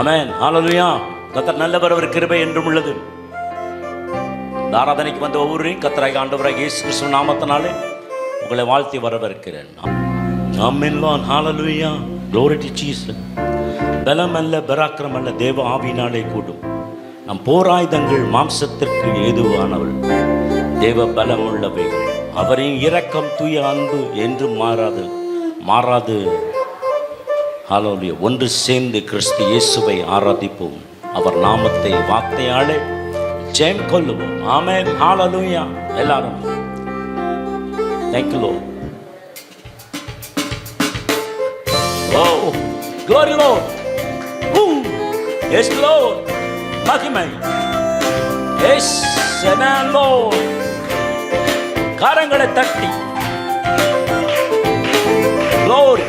ஆமென். ஹல்லேலூயா. கர்த்தர் நல்லவர், அவர் கிருபை என்றும் உள்ளது. இந்த ஆராதனைக்கு வந்த ஒவ்வொருவரையும் கர்த்தராகிய ஆண்டவராகிய இயேசு கிறிஸ்து நாமத்தினாலே உங்களை வாழ்த்தி வரவேற்கிறேன். Amen Lord. Hallelujah. glory to Jesus. பலம் அல்ல பராக்கிரம் அல்ல, தேவ ஆவியினாலே கூடும். நம் போராயுதங்கள் மாம்சத்திற்கு ஏதுவானவள், தேவ பலம் உள்ளவைகள். அவரின் இரக்கம் தூய அன்பு என்றும் மாறாது. ஹல்லேலூயா. ஒன்று சேர்ந்து கிறிஸ்து இயேசுவை ஆராதிப்போம். அவர் நாமத்தை வார்த்தையாலே ஜெயம் கொள்ளுவோம். ஆமென். ஹல்லேலூயா. எல்லாரும் thank you Lord. Oh glory Lord. Yes Lord. மகிமை. Yes amen Lord. கரங்களை தட்டி glory.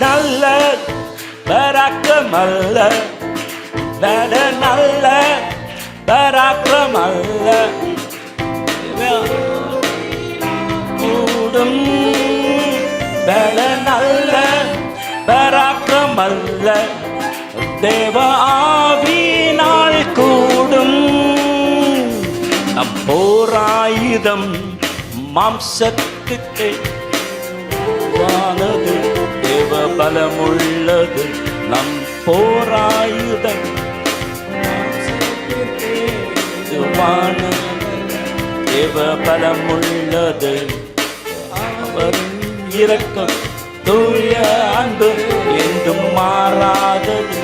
நல்ல பராக்கிரமல்ல, நல்ல பராக்கிரமல்ல கூடும், நல்ல பராக்கிரமல்ல தேவ ஆவியினால் கூடும். நம் போராயுதம் மாம்சத்துக்கு வானது, தேவ பலமுள்ளது. நம் போராயுதம் தேவ பலமுள்ளது. அவர் இரக்கம் தூய அன்பு என்றும் மாறாதது.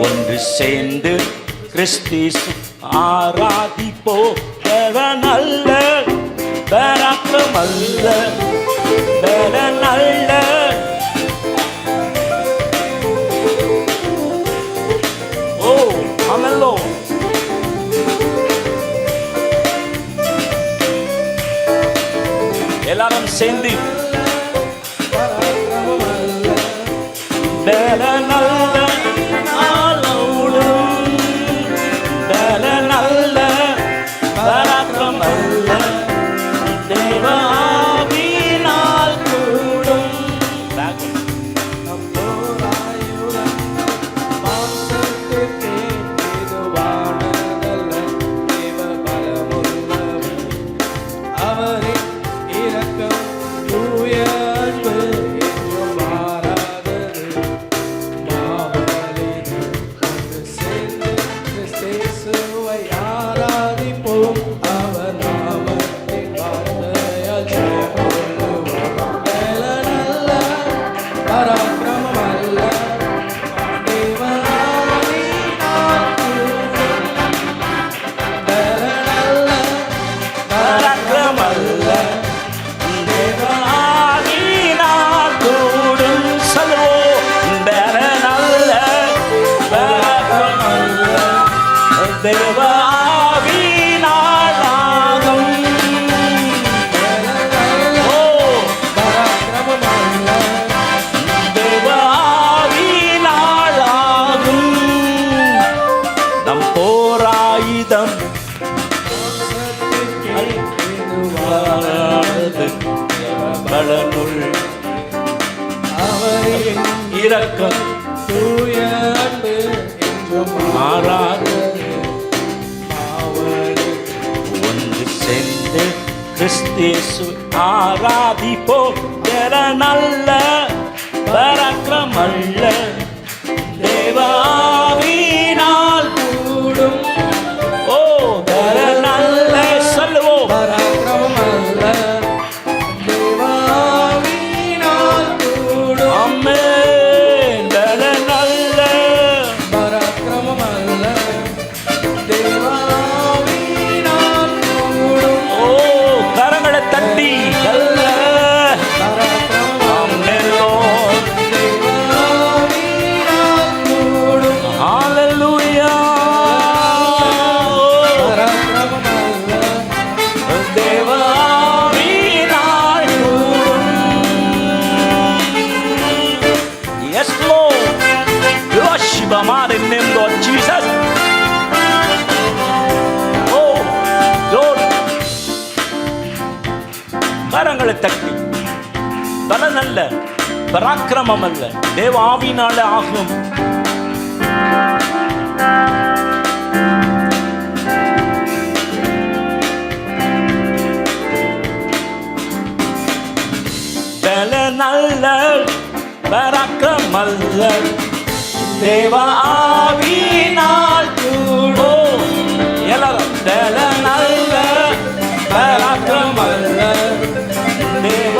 ஒன்று சேர்ந்து கிறிஸ்து ஆராதிப்போ. நல்ல பராக்கிரமல்ல, நல்ல ஓ அமல்லோ. எல்லாரும் சேர்ந்து நல்ல ஆளோடும், நல்ல பராக்கிரமல்ல தேவ ஆவியினால் கூடும். அவரின் இரக்கம் தூய அன்பு என்றும் மாறாதது. ஒன்று சேர்ந்து கிறிஸ்து ஆராதிப்போ. நல்ல பராக்கிரமல்ல தேவ ஆவியினால் கூடும். ஓ நல்ல சொல்லுவோம். பராக்கிரமல்ல தேவ ஆவியினால் கூடும். ஆமென். நல்ல பராக்கிரமல்ல தேவ ஆவியினால் கூடும். ஓ கரங்களை தட்டி நல்ல பராக்கிரமம். ஆமென். தேவ ஆவியினால் பலன் அல்ல, பராக்கிரமம் அல்ல, தேவ ஆவியினால ஆகும். பலன் அல்ல, பராக்கிரமம் அல்ல, தேவ ஆவியினால் கூடும். எல்லாரும் பலன் அல்ல, பராக்கிரமம் அல்ல, தேவ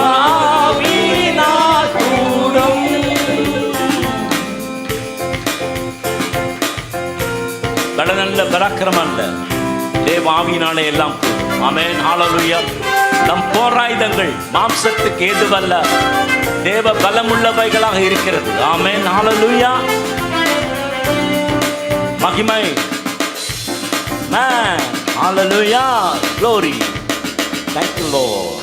ஆவியினால் கூடும். பலன் அல்ல, பராக்கிரமம் அல்ல, தேவ ஆவியினாலே எல்லாம் கூடும். ஆமென், ஹல்லேலூயா. நம் போராயுதங்கள் மாம்சத்துக்கு ஏதுவல்ல, தேவ பலமுள்ளவைகளாக இருக்கிறது. ஆமென், ஹல்லேலூயா. மகிமை, man, hallelujah, glory. Thank you, Lord.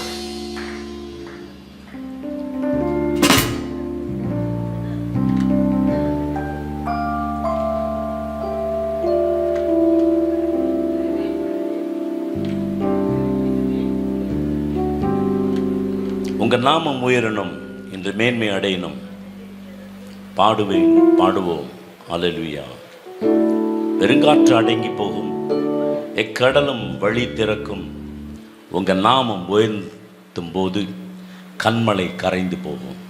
உங்க நாமம் உயரணும் என்று மேன்மை அடையணும். பாடுவேன், பாடுவோம், ஹல்லேலூயா. பெருங்காற்று அடங்கி போகும், எக்கடலும் வழி திறக்கும். உங்க நாமம் உயர்த்தும் போது கண்மலை கரைந்து போகும்.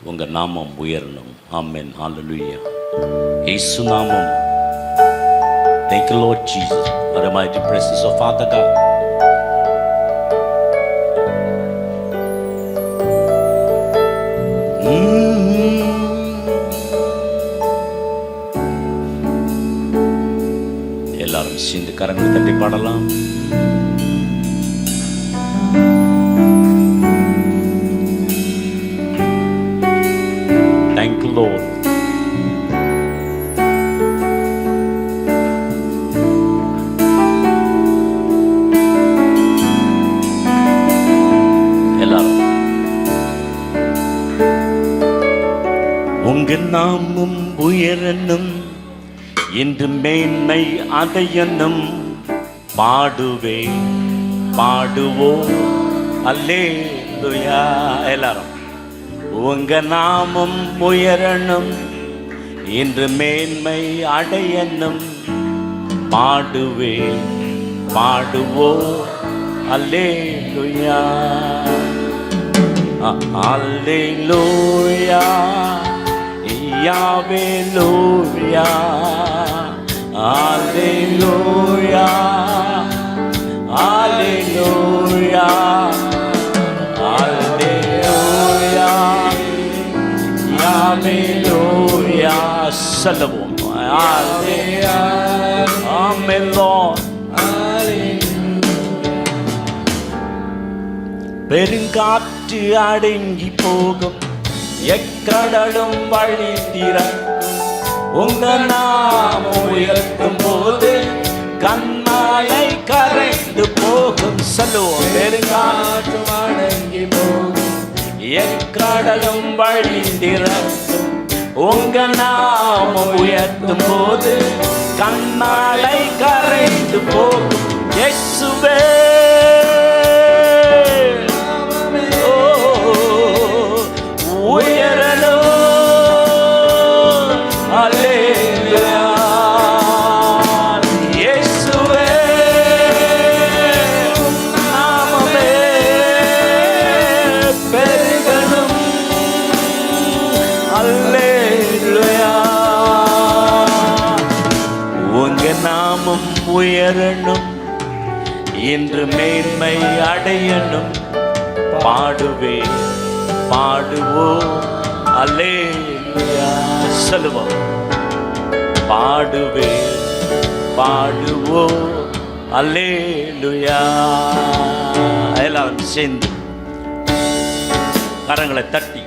உங்க நாமம் உயரணும். ஆமென், ஹல்லேலூயா. இயேசு நாமம். Thank you, Lord Jesus, for the mighty presence of Father God. எல்லாரும் சேர்ந்து கரங்களை தட்டி பாடலாம். Thank you, Lord. எல்லாரும் உங்க நாமம் உயரணும் என்று மேன்மை அடையணும். பாடுவே, பாடுவோம், அல்லேலூயா. எல்லாரும் உங்க நாமம் உயரணும் என்று மேன்மை அடையணும். பாடுவே, பாடுவோம், அல்லேலூயா, அல்லேலூயா, Hallelujah, Hallelujah, Hallelujah, Hallelujah, Hallelujah. Salvom, Hallelujah, Amen, Lord. பெருங்காற்று அடங்கி போகும், எக்கடலும் வழி திறக்கும். உங்க நாமம் உயர்த்தும் போது கண்மலை கரைந்து போகும். சொல்லுவோம், பெருங்காற்று அடங்கி போகும், எக்கடலும் வழி திறக்கும். உங்க நாமம் உயர்த்தும் போது கண்மலை கரைந்து போகும். இயேசுவே, உயரணும் என்று மேன்மை அடையணும். பாடுவே, பாடுவோம், அல்லேலூயா. சொல்லுவோம், பாடுவே, பாடுவோம், அல்லேலூயா. எல்லாரும் சேர்ந்து கரங்களை தட்டி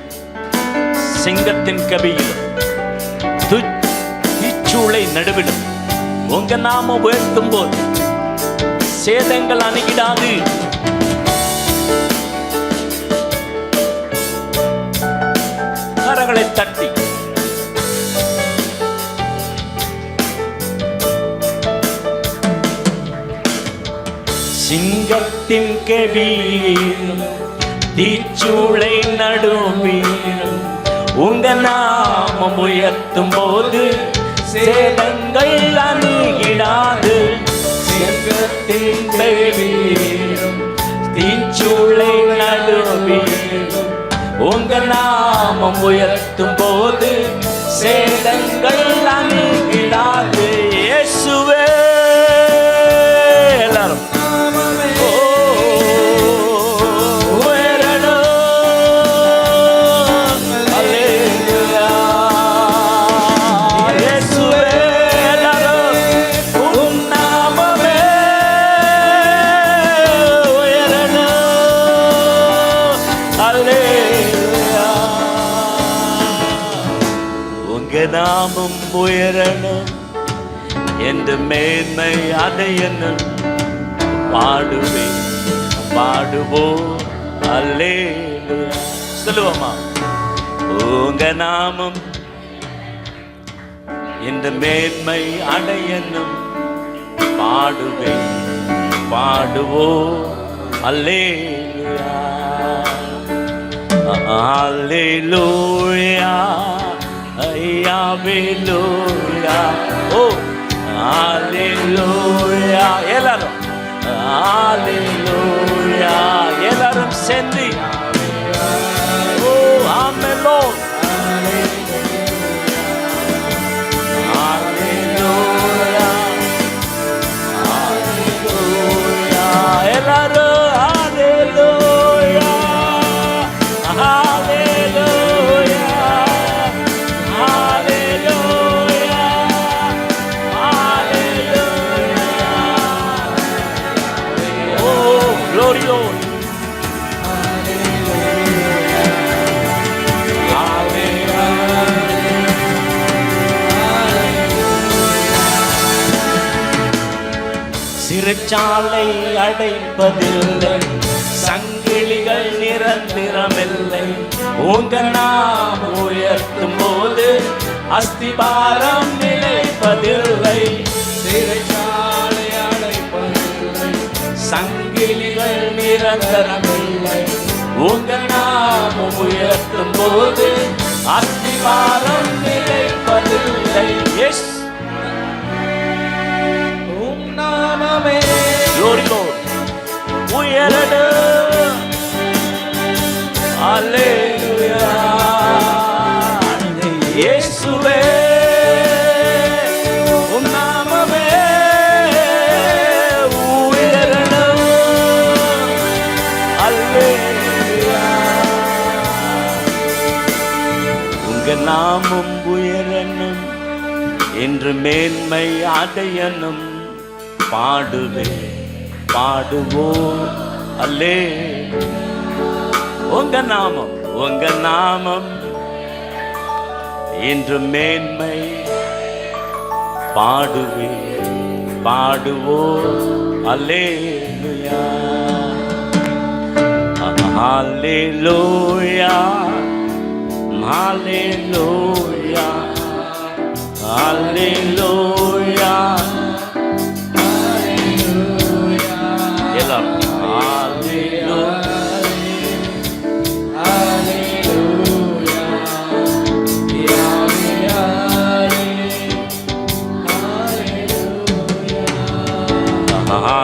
சிங்கத்தின் கபியிலும் தீச்சூளை நடுவிலும் உங்க நாம உயர்த்தும் போது சேதங்கள் அணுகிடாது. கரங்களை தட்டி சிங்கத்தின் கெபியிலும் தீச்சூளை நடுவீடும் உங்க நாமம் உயர்த்தும் போது சேதங்கள் அணுகிடாது. செங்கத்தின் வீடும் தீச்சூளை நடுவீடும் உங்க நாமம் உயர்த்தும் போது சேதங்கள் அணுகிடாது. இயேசுவே எல்லாரும் நாமம் உயரணும் என்று மேன்மை அடையணும். பாடுவேன் பாடுவோம் அல்லேலூயா. சொல்லுவோமா? உங்க நாமம் என்று மேன்மை அடையணும். பாடுவேன் பாடுவோம் அல்லேலூயா அல்லேலூயா. Hallelujah, oh, hallelujah, எல்லாரும் hallelujah, எல்லாரும் சேர்ந்து oh, amen Lord, hallelujah, hallelujah, எல்லாரும் hallelujah, hallelujah. சிறைச்சாலை அடைப்பதில்லை, சங்கிலிகள் நிரந்தரமில்லை. உங்க நாம் உயர்த்தும் போது அஸ்திபாரம் நிலைப்பதில்லை. சிறைச்சாலை அடைப்பதில்லை, சங்கிலிகள் நிரந்தரமில்லை. உங்க நாம் உயர்த்தும் போது அஸ்திபாரம் நிலைப்பதில்லை. எஸ் Glory Lord, உயரணும். Hallelujah, இயேசுவே உம் நாமமே உயரணும். Hallelujah, உங்க நாமம் உயரணும் என்று மேன்மை அடையணும். பாடுவேன் பாடுவோம் அல்லே. உங்க நாமம் இன்று மேன்மை. பாடுவேன் பாடுவோம் அல்லேலூயா ஹல்லேலூயா ஹல்லேலூயா ஹல்லேலூயா.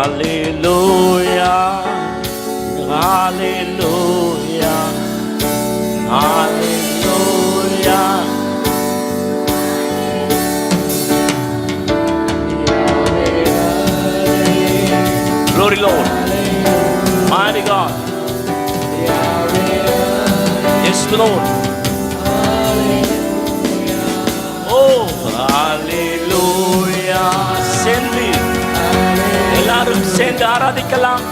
Hallelujah, hallelujah, hallelujah. Glory Lord, mighty God. Yes Lord. Oh, hallelujah. Sendi. எல்லாரும் சேர்ந்து ஆராதிக்கலாம்.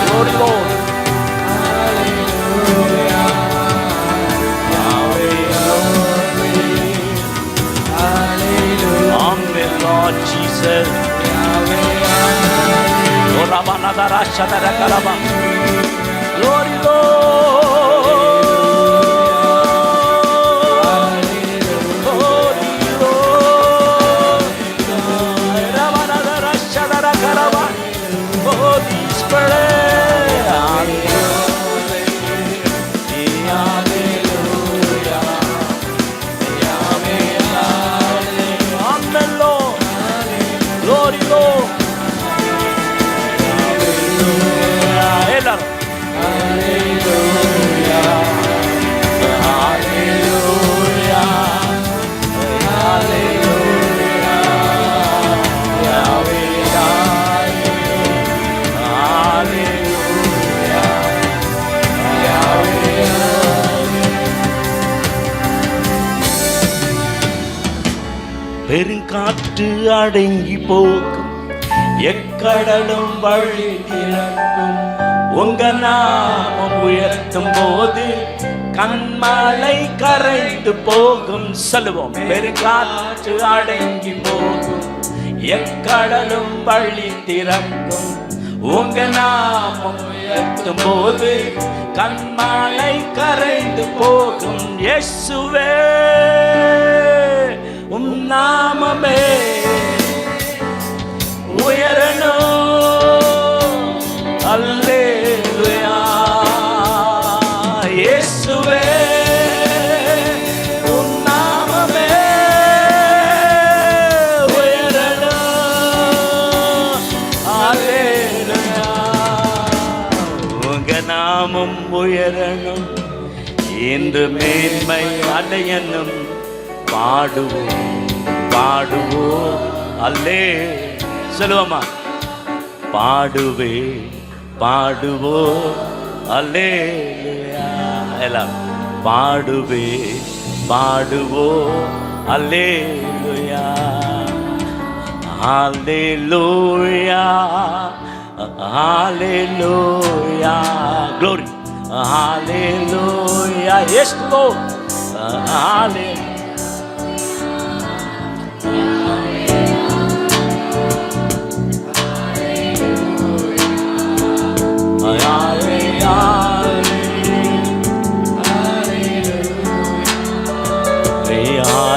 Glory Lord. Amen Lord Jesus. Glory Lord. Holy Spirit, பெருங்காற்று அடங்கி போகும், எக்கடலும் வழி திறக்கும். உங்க நாமம் உயர்த்தும் போது கண்மலை கரைந்து போகும். சொல்லுவோம். பெருங்காற்று அடங்கி போகும், எக்கடலும் வழி திறக்கும். உங்க நாமம் உயர்த்தும் போது கண்மலை கரைந்து போகும். இயேசுவே உம் நாமமே உயரணும். அல்லேலூயா. இயேசுவே உம் நாமமே உயரணும். அல்லேலூயா. உங்க நாமம் உயரணும், இன்று மேன்மை அடையணும். பாடுவோம் பாடுவோம் அல்லே. சொல்லுவோமா? பாடுவே பாடுவோம் அல்லேலூயா. எல்லாம் பாடுவே பாடுவோம் அல்லேலூயா. ஹalleluya ஹalleluya. glory hallelujah. yes lord hallelujah. Hallelujah,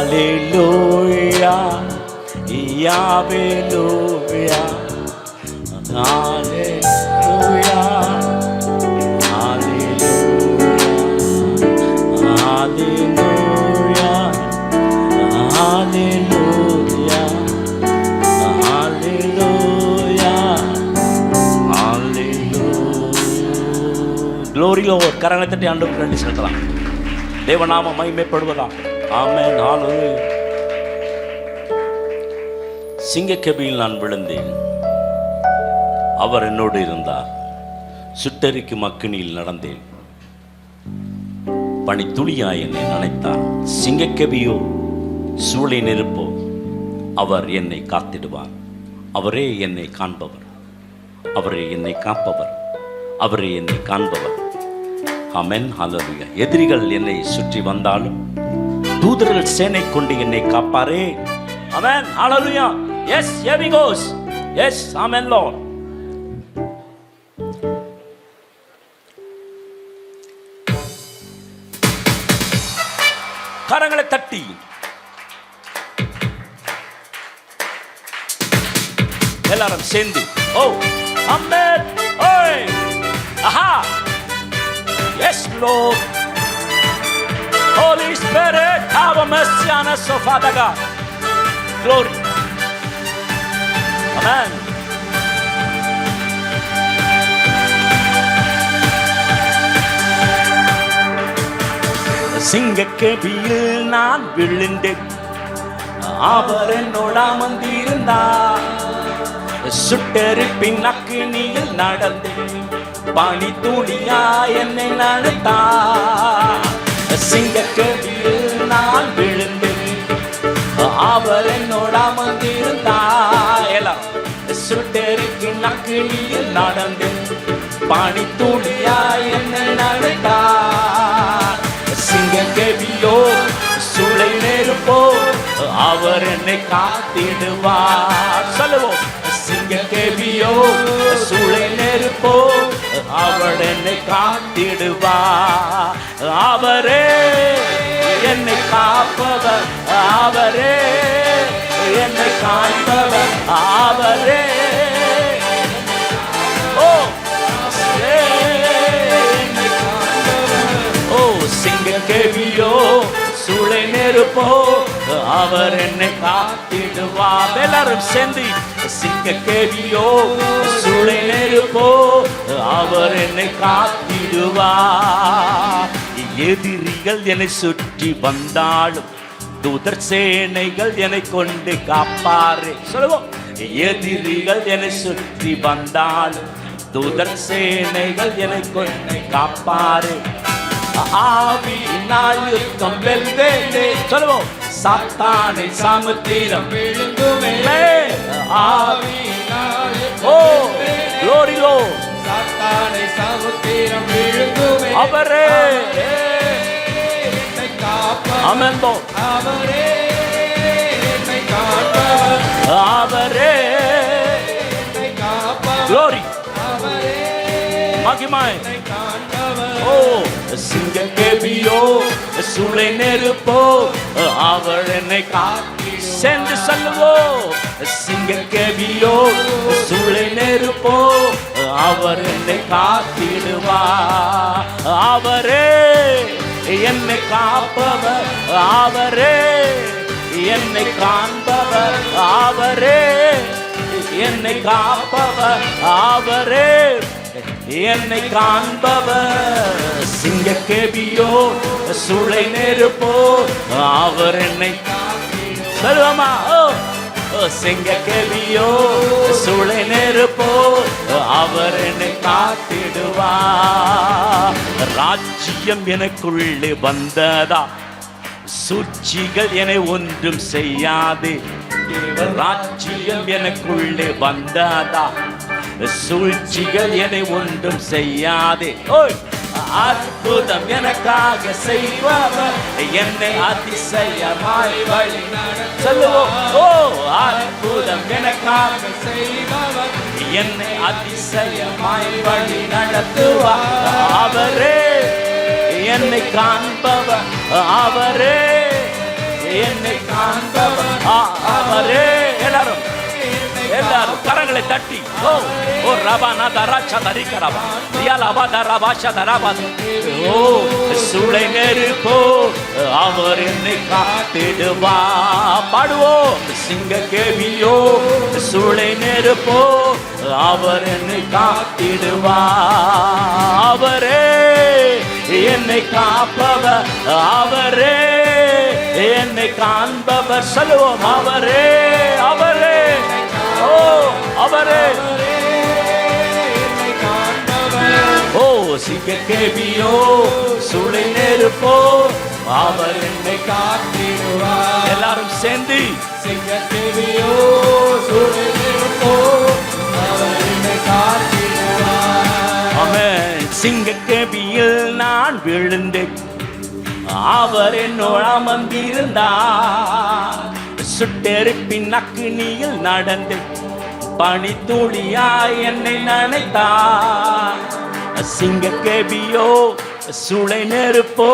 Hallelujah, Hallelujah, Hallelujah, Hallelujah, Hallelujah, Hallelujah. Glory Lord. கரங்களை தட்டி ஆண்டவருக்கு நன்றி செலுத்தலாம். தேவநாமம் மகிமைப்படுவதா. ஆமென். ஹalleluya. சிங்கக்கெபியில் நான் விழுந்தேன், அவர் என்னோடு இருந்தார். சுட்டெரிக்கும் அக்கினியில் நடந்தேன், பனித்துளியாய் என்னை நனைத்தார். சிங்கக்கெபியோ சூளை நெருப்போ, அவர் என்னை காத்திடுவார். அவரே என்னை காண்பவர், அவரே என்னை காப்பவர், அவரே என்னை காண்பவர். ஆமென். ஹalleluya. எதிரிகள் என்னை சுற்றி வந்தாலும் தூதர்கள் சேனை கொண்டு என்னை காப்பாரே. ஆமென். ஹalleluya. yes here we goes. yes amen lord. கரங்களை தட்டி எல்லாரும் சேர்ந்து ஓ ஆமென். ஓய் ஆஹா. yes lord. Holy Spirit, have mercy on us, oh Father God. Glory. Amen. சிங்கக்கெபியில் நான் விழுந்தேன், அவர் என்னோட அமர்ந்திருந்தார். சுட்டெரிப்பின் அக்கினியில் நடந்தேன், பனித்துளியா என்னை நனைத்தார். சிங்கக்கெபியில் நான் விழுந்தேன், அவர் என்னோட அமர்ந்திருந்தார். எல்லாம் சுட்டெரிப்பின் அக்கினியில் நடந்தேன், பனித்துளியா என்னை நனைத்தார். சிங்கக்கெபியோ சூளை நெருப்போ, அவர் என்னை காத்திடுவார். சொல்லுவோம். சிங்கக்கெபியோ சூளை நெருப்போ, அவர் என்னை காத்திடுவார். அவரே என்னை காப்பவர், அவரே என்னை காண்பவர், அவரே ஓ என்னை காண்பவர். ஓ சிங்கக்கெபியோ சூளை நெருப்போ, அவர் என்னை காத்திடுவார். எல்லாரும் சேர்ந்து சிங்கக்கெபியோ சூளை நெருப்போ, அவர் என்னை காத்திடுவார். எதிரிகள் என்னை சுற்றி வந்தாலும் தூதர் சேனைகள் என்னை கொண்டு காப்பாரே. சொல்லுவோம். எதிரிகள் என்னை சுற்றி வந்தாலும் தூதர் சேனைகள் என்னை கொண்டு காப்பாரே. ஆவியினால் யுத்தம் வெல்வேனே. சொல்லுவோம். சாத்தானை சமுத்திரம் விழுங்குமே ஆவியினாலே ஓ glory Lord சாத்தானை சமுத்திரம் விழுங்குமே அவரே என்னை காப்பவர் ஆமென் Lord அவரே என்னை காப்பவர் அவரே என்னை காப்பவர் glory அவரே மகிமை என்னை காப்பவர் ஓ சிங்க கேபியோ சூளை நெருப்போ அவர் என்னை காத்தி சென்று சொல்லுவோம் சிங்க கேபியோ சூளை நெருப்போ அவர் என்னை காத்திடுவா அவரே என்னை காப்பவர் அவரே என்னை காண்பவர் அவரே என்னை காப்பவர் அவரே என்னை காண்பவர் சிங்க கேபியோ சூளை நெருப்போ அவர் என்னை சொல்லுவோமா சிங்க கேபியோ சூளை நெருப்போ அவர் என்னை காத்திடுவா ராஜ்யம் எனக்குள்ளே வந்ததா சூழ்ச்சிகள் என்னை ஒன்றும் செய்யாது ராஜ்யம் எனக்குள்ளே வந்ததா சூழ்ச்சிகள் என்னை ஒன்றும் செய்யாதே அற்புதம் எனக்காக செய்பவர் என்னை அதிசயமாய் வழி சொல்லுவோம் ஓ அற்புதம் எனக்காக செய்பவர் என்னை அதிசயமாய் வழி நடத்துவார் அவரே என்னை காண்பவர் அவரே என்னை காண்பவர் அவரே எல்லாரும் கரங்களை தட்டி ஓ ஓ ரபா நதராச்சா தரிக்கரபா ரியாலபா தரபாஷா தரபா ஓ சூளை நெருப்போ அவர் என்னை காத்திடுவா பாடுவோம் சிங்க கேபியோ சூளை நெருப்போ அவர் என்னை காத்திடுவா அவரே என்னை காப்பவர் அவரே என்னை காண்பவர் சொல்லுவோம் அவரே அவரே ஓ அவரே என்னை காண்பவர் ஓ சிங்க கேபியோ சூளை நெருப்போ அவர் என்னை காத்திடுவார் எல்லாரும் சேர்ந்து சிங்க கேபியோ சூளை நெருப்போ அவர் என்னை காத்திடுவார் ஆமென் சிங்க கேபியில் நான் விழுந்தேன் அவர் என்னோடு அமர்ந்திருந்தார் சுட்டெருப்பின் அக்கினியில் நடந்து பனித்துளியாய் என்னை நினைத்தார் சிங்க கேபியோ சூளை நெருப்போ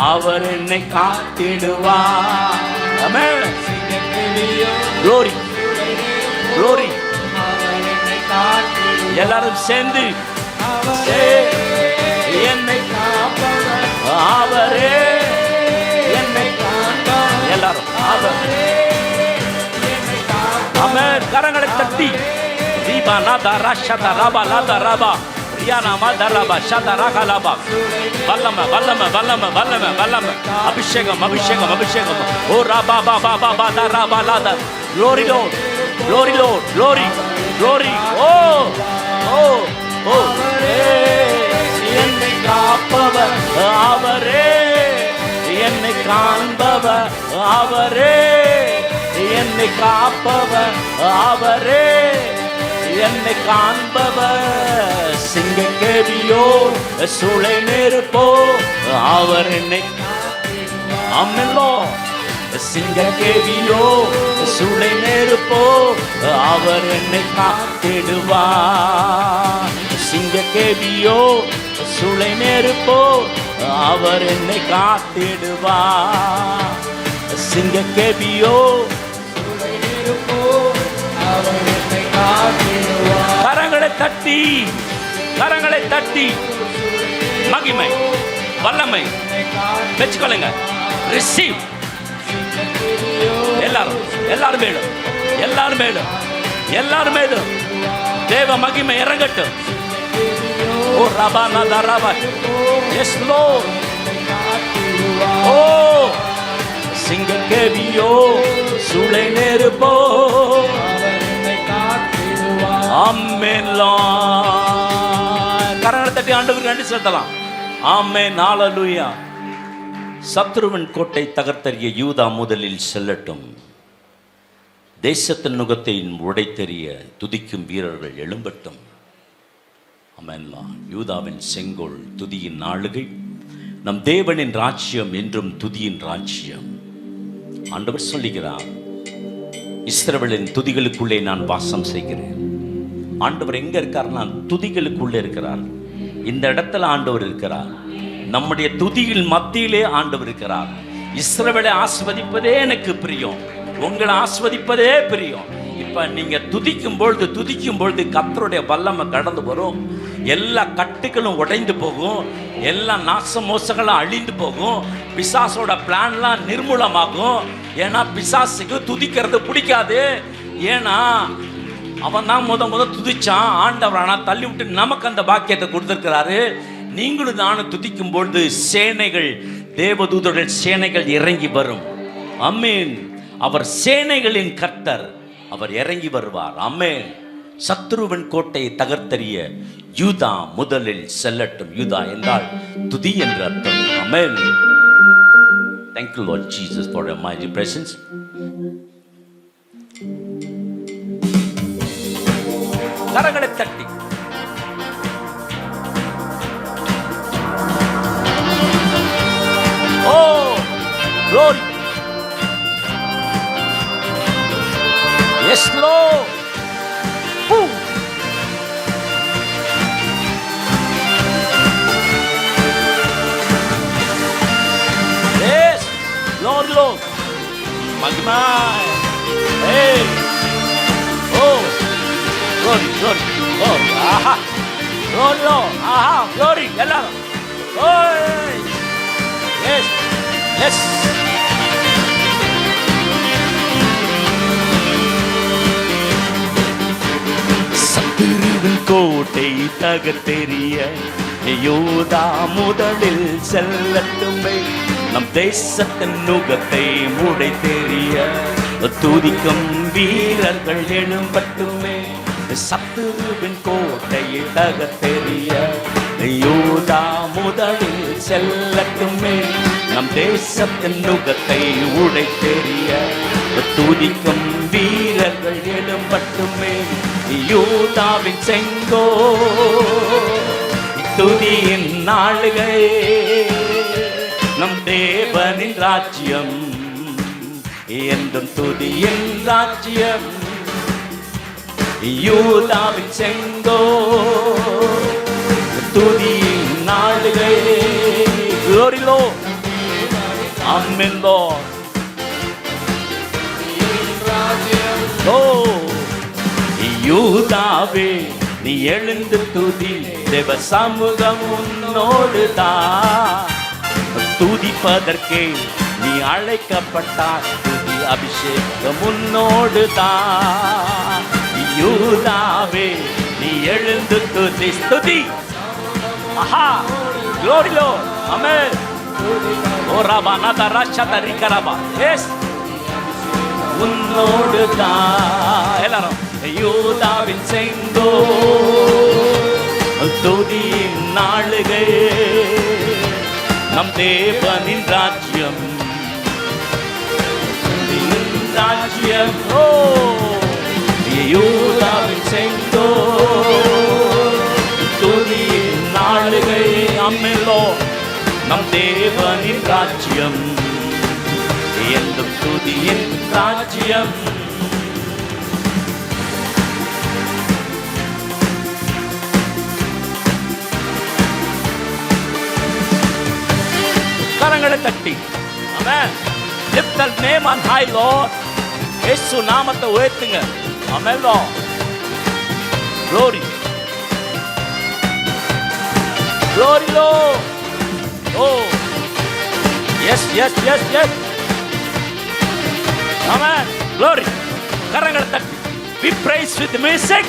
அவர் என்னை காத்திடுவார் ஆமென் சிங்க கேபியோ glory glory அவர் என்னை காத்திடுவார் எல்லாரும் சேர்ந்து என்னை காப்பவர் அவரே என்னை காண்பவர் எல்லாரும் அவரே என்னை காப்பவர் ஆமென் கரங்களை தட்டி தீபா நாதரா ஷதரபா லாதரபா ரியானாமா தரபா ஷதரகலபா வல்லம வல்லம வல்லம வல்லம வல்லம அபிஷேகம் அபிஷேகம் அபிஷேகம் ஓ ரபா Baba Baba தரபா லாத glory lord glory lord glory glory ஓ ஓ ஓ என்னை காப்பவர் அவரே என்னை காண்பவர் அவரே என்னை காப்பவர் அவரே என்னை காண்பவர் சிங்க கேபியோ சூளை நெருப்போ அவர் என்னை அம்மல்லோ சிங்க கேபியோ சூளை நெருப்போ அவர் என்னை காத்திடுவார் சிங்க கேபியோ சூளை நெருப்போ அவர் என்னை காத்திடுவார் சிங்க கேபியோ சூளை நெருப்போ அவர் என்னை காத்திடுவார் கரங்களை தட்டி கரங்களை தட்டி மகிமை வல்லமை வெச்சுக்கொள்ளுங்க ரிசீவ் எல்லாரும் எல்லாரும் மேலும் எல்லாரும் மேலும் எல்லாரும் மேலும் தேவ மகிமை இறங்கட்டும் ஓ ரபா நதா ரபா எஸ் லோர்ட் ஓ சிங்க கேபியோ சூளை நெருப்போ அவர் என்னை காத்திடுவார் ஆமென் கரங்களை தட்டி ஆண்டவருக்கு நன்றி செலுத்தலாம் ஆமென் ஹalleluya சத்ருவின் கோட்டை தகர்த்தெறிய யூதா முதலில் செல்லட்டும். தேசத்தின் நுகத்தை உடைத்தெறிய துதிக்கும் வீரர்கள் எழும்பட்டும். அமேன்லா. யூதாவின் செங்கோல் துதியின் ஆளுகை. நம் தேவனின் ராஜ்யம் என்றும் துதியின் ராஜ்யம். ஆண்டவர் சொல்லுகிறார், இஸ்ரவேலின் துதிகளுக்குள்ளே நான் வாசம் செய்கிறேன். ஆண்டவர் எங்க இருக்கார்? நான் துதிகளுக்குள்ளே இருக்கிறார். இந்த இடத்துல ஆண்டவர் இருக்கிறார். நம்முடைய துதியில் மத்தியிலே ஆண்டவர் இருக்கிறார். இஸ்ரவேலை ஆஸ்வதிப்பதே எனக்கு பிரியம், உங்களை ஆஸ்வதிப்பதே பிரியம். இப்ப நீங்க துதிக்கும் பொழுது கர்த்தருடைய வல்லமை கடந்து வரும். எல்லா கட்டுகளும் உடைந்து போகும், எல்லா நாச மோசங்களும் அழிந்து போகும், பிசாசோட பிளான்லாம் நிர்மூலமாகும். ஏன்னா பிசாசுக்கு துதிக்கிறது பிடிக்காது. ஏன்னா அவன் தான் முத துதிச்சான். ஆண்டவர் ஆனா தள்ளி விட்டு நமக்கு அந்த பாக்கியத்தை கொடுத்திருக்கிறாரு. நீங்களும் நானும் துதிக்கும் பொழுது சேனைகள், தேவதூதர்கள் சேனைகள் இறங்கி வரும். ஆமென். அவர் சேனைகளின் கர்த்தர், அவர் இறங்கி வருவார். ஆமென். சத்ருவின் கோட்டையை தகர்த்தெறிய யூதா முதலில் செல்லட்டும். யூதா என்றால் துதி என்ற அர்த்தம். ஆமென். Thank you Lord Jesus for your mighty presence. கரங்களை தட்டி oh glory. Yes Lord. Woo. Yes Lord Lord. Magmai. Hey. Oh glory glory. Oh aha. Glory Lord. Aha glory. எல்லாரும். Oh yes yes. சத்துருவின் கோட்டை தகர்த்தெறிய யூதா முதலில் செல்லட்டுமே. நம் தேசத்தின் நுகத்தை உடைத்தெறிய துதிக்கும் வீரர்கள் எழும்பட்டுமே. சத்துருவின் கோட்டையை தகர்த்தெறிய யூதா முதலில் செல்லட்டுமே. நம் தேசத்தின் நுகத்தை உடைத்தெறிய துதிக்கும் வீரர்கள் எழும்பட்டுமே. யூதாவின் செங்கோ துதியின் நாளுகை. நம் தேவனின் ராஜ்யம் என்றும் துதியின் ராஜ்யம். யூதாவின் செங்கோ துதியின் நாளுகை. Glory Lord. Amen Lord. Oh யூதாவே நீ எழுந்து துதி, தேவ சமூகம் உன்னோடுதான். துதிப்பதற்கே நீ அழைக்கப்பட்டாய், துதி அபிஷேகம் உன்னோடுதான். யூதாவே நீ எழுந்து துதி ஸ்துதி. ஆஹா glory Lord. Amen. ஓ ரபா நதரா சதரி கரபா. எஸ் உன்னோடுதான். எல்லாரும் யூதாவின் செங்கோ துதியின் நாளுகை. நம் தேவனின் ராஜ்யம் ராஜ்யம். ஓ யூதாவின் செங்கோ துதியின் நாளுகை. அம்மெல்லோ நம் தேவனின் ராஜ்யம் என்றும் துதியின் ராஜ்யம். கரங்களை தட்டி ஆமென். lift the name on high Lord. இயேசு நாமத்தை உயர்த்துங்க. ஆமென் Lord. glory glory Lord. oh yes yes yes yes. Amen. Glory. கரங்களை தட்டி we praise with music.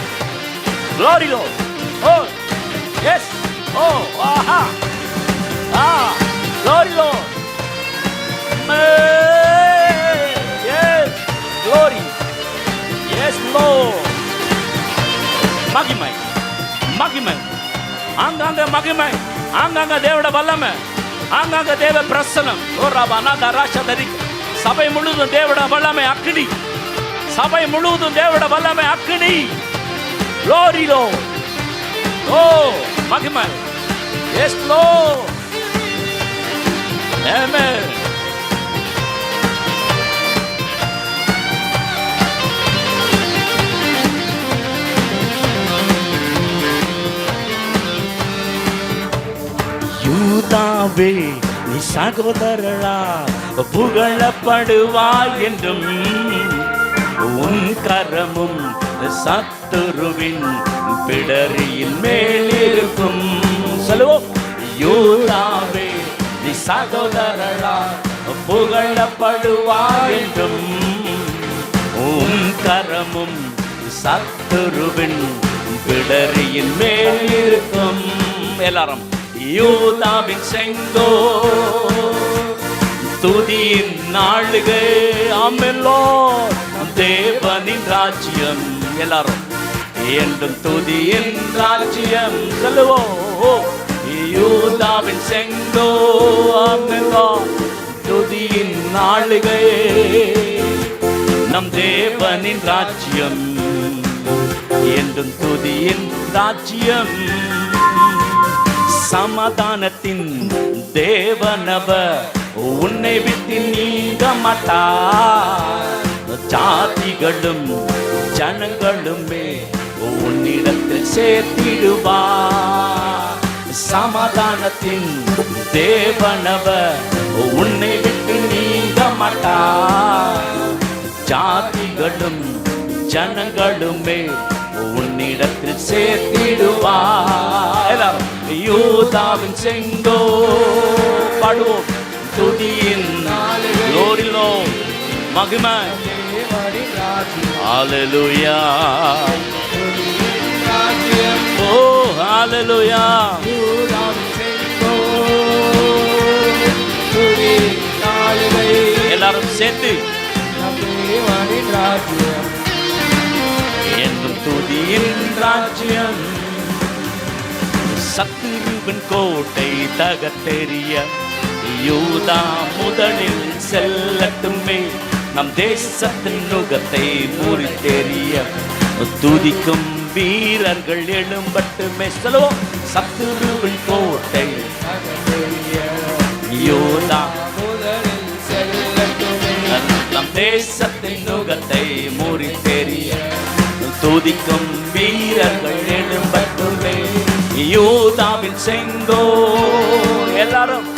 glory Lord. oh yes. oh aha ah glory Lord. yes glory yes Lord. மகிமை மகிமை ஆங்காங்க மகிமை ஆங்காங்க தேவட வல்லமை ஆங்காங்க தேவ பிரசனம் சபை முழுவதும் தேவட வல்லமை அக்கினி. சபை முழுவதும் தேவட வல்லமை அக்கினி. Glory Lord. Oh, மகிமை. Yes Lord. Amen. யூதாவே நீ சகோதரரா புகழப்படுவாய் என்றும் உன் கரமும் சத்துருவின் பிடரியின் மேலிருக்கும். சொல்லுவோம். யூதாவே நீ சகோதரரா புகழப்படுவாய் என்றும் உன் கரமும் சத்துருவின் பிடரியின் மேலிருக்கும். எல்லாரும் யூதாவின் செங்கோ துதியின் நாளுகை. ஆமென் லார்ட். தேவனின் ராஜ்யம். எல்லாரும் என்றும் துதியின் ராஜ்யம். சொல்லுவோம். யூதாவின் செங்கோ. ஆமென் லார்ட். துதியின் நாளுகை. நம் தேவனின் ராஜ்யம். என்றும் துதியின் ராஜ்யம். சமாதானத்தின் தேவனவர் உன்னை விட்டு நீங்க மாட்டார். ஜாதிகளும் ஜனங்களுமே உன்னிடத்தில் சேர்த்திடுவார். சமாதானத்தின் தேவனவர் உன்னை விட்டு நீங்க மாட்டார். ஜாதிகளும் ஜனங்களுமே உன்னிடத்தில் சேர்த்திடுவார். எல்லாரும் யூதாவின் செங்கோ பாடுவோம். துதியின் Glory Lord. மகிமை. Hallelujah. Oh hallelujah. எல்லாரும் சேர்த்து என்றும் துதியின் ராஜ்யம். சத்துருவின் கோட்டை தகர்த்தெறிய யூதா முதலில் செல்லட்டுமே. நம் தேசத்தின் நுகத்தை முறித்தெறிய துதிக்கும் வீரர்கள் எழும்பட்டுமே. சொல்லுவோம். சத்துருவின் கோட்டை யூதா முதலில் செல்லட்டுமே. நம் தேசத்தின் நுகத்தை முறித்தெறிய துதிக்கும் வீரர்கள் எழும்பட்டுமே. யூதாவின் செங்கோ. எல்லாரும்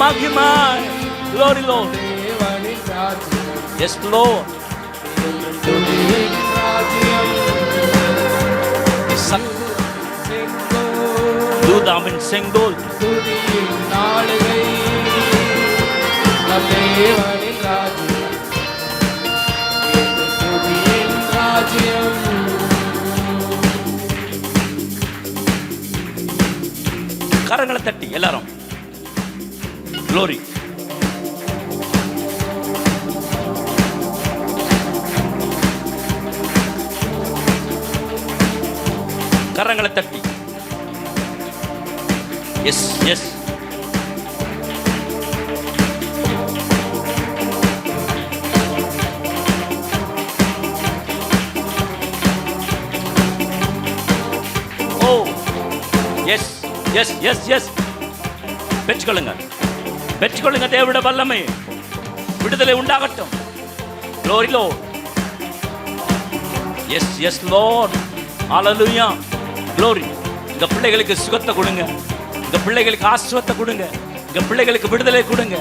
மகிமை. Glory Lord. Yes Lord. யூதாவின் செங்கோல். கரங்களை தட்டி எல்லாரும் Glory. கரங்களை தட்டி. Yes yes. Oh yes yes yes yes. பெற்றுக்கொள்ளுங்க, பெற்றுக்கொள்ளுங்க. தேவனுடைய வல்லமை விடுதலை உண்டாகட்டும். Glory Lord. Yes yes Lord. Hallelujah. Glory. இந்த பிள்ளைகளுக்கு சுகத்தை கொடுங்க. இந்த பிள்ளைகளுக்கு ஆசீர்வாதத்தை கொடுங்க. இந்த பிள்ளைகளுக்கு விடுதலை கொடுங்க.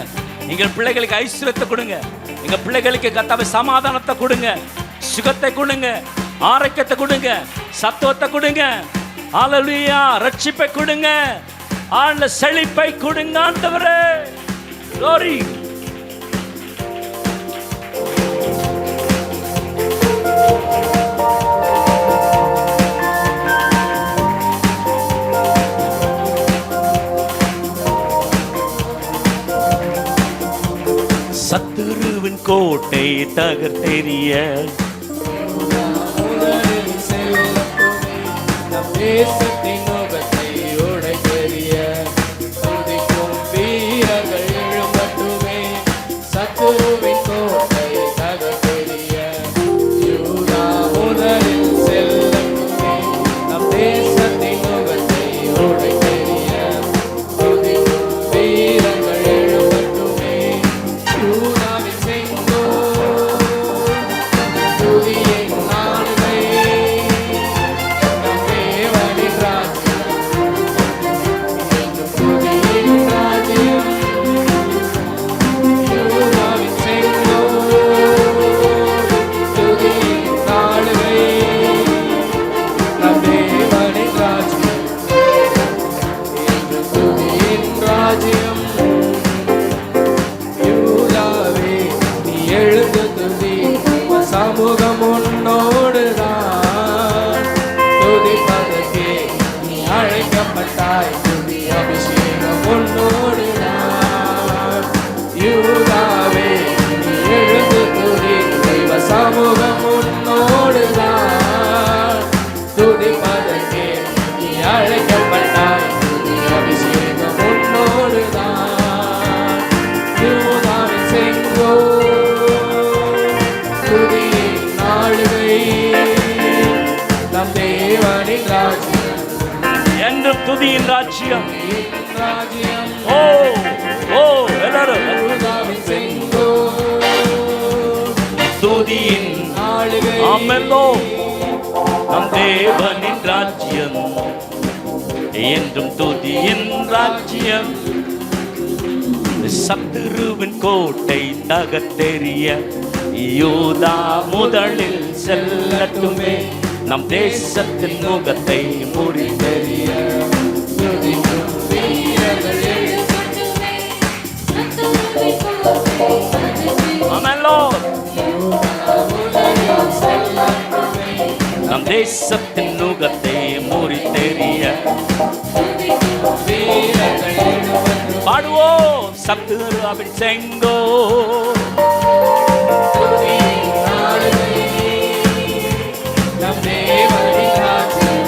எங்கள் பிள்ளைகளுக்கு ஐஸ்வர்யத்தை கொடுங்க. எங்க பிள்ளைகளுக்கு கர்த்தாவே சமாதானத்தை கொடுங்க, சுகத்தை கொடுங்க, ஆரோக்கியத்தை கொடுங்க, சத்துவத்தை கொடுங்க. ஹல்லேலூயா. ரட்சிப்பை கொடுங்க, ஆழ்ந்த செழிப்பை கொடுங்க ஆண்டவரே. Glory. சத்துருவின் கோட்டை தகர்த்தெறிய சத்துருவின் கோட்டை தகர்த்தெறிய யூதா முதலில் செல்லட்டுமே நம் தேசத்தின் முகத்தை உடைத்தெறிய துதிக்கும் வீரர்கள் எழும்பட்டுமே யூதாவின் செங்கோல் துதியின் நாடுகை நம் தேவனின் ராஜ்யம் என்றும் துதியின் ராஜ்யம் யூதாவின் செங்கோல் துதியின் நாடுகை நம் தேவனின் ராஜ்யம் என்றும் துதியின் ராஜ்யம் யூதாவே நீ எழுந்து துதி சமூகம் உன்னோடுதான் துதிப்பதற்கே நீ அழைக்கப்பட்டாய் துதி அபிஷேகம் உன்னோடுதான் யூதாவே நீ எழுந்து துதி தெய்வ சமூகம் உன்னோடுதான் துதிப்பதற்கே நீ அழைக்கப்பட்டாய் துதி அபிஷேகம் உன்னோடுதான் யூதாவின் செங்கோல் துதியின் நாளுகை நம் தேவனின் ராஜ்யம் என்றும் துதியின் ராஜ்யம். ராஜ்யம் ஓ ஓ எல்லாரும் யூதாவின் செங்கோல் துதியின் நாளுகை ஆமெல்லோ நம் தேவனின் ராஜ்யம் என்றும் துதியின் ராஜ்யம். சத்துருவின் கோட்டை தகர்த்தெறிய யூதா முதலில் செல்லட்டுமே நம் தேசத்தின் முகத்தை முறித்தெறிய துதிக்கும் வீரர்கள் ஆமெல்லோ முதலில் செல்லட்டுமே நம் தேசத்தின் முகத்தை முறித்தெறிய வீரர்கள் எழும்பட்டுமே பாடுவோம் சத்துருவின் செங்கோ துதியின் நாளுகை நம் தேவனின் ராஜ்யம்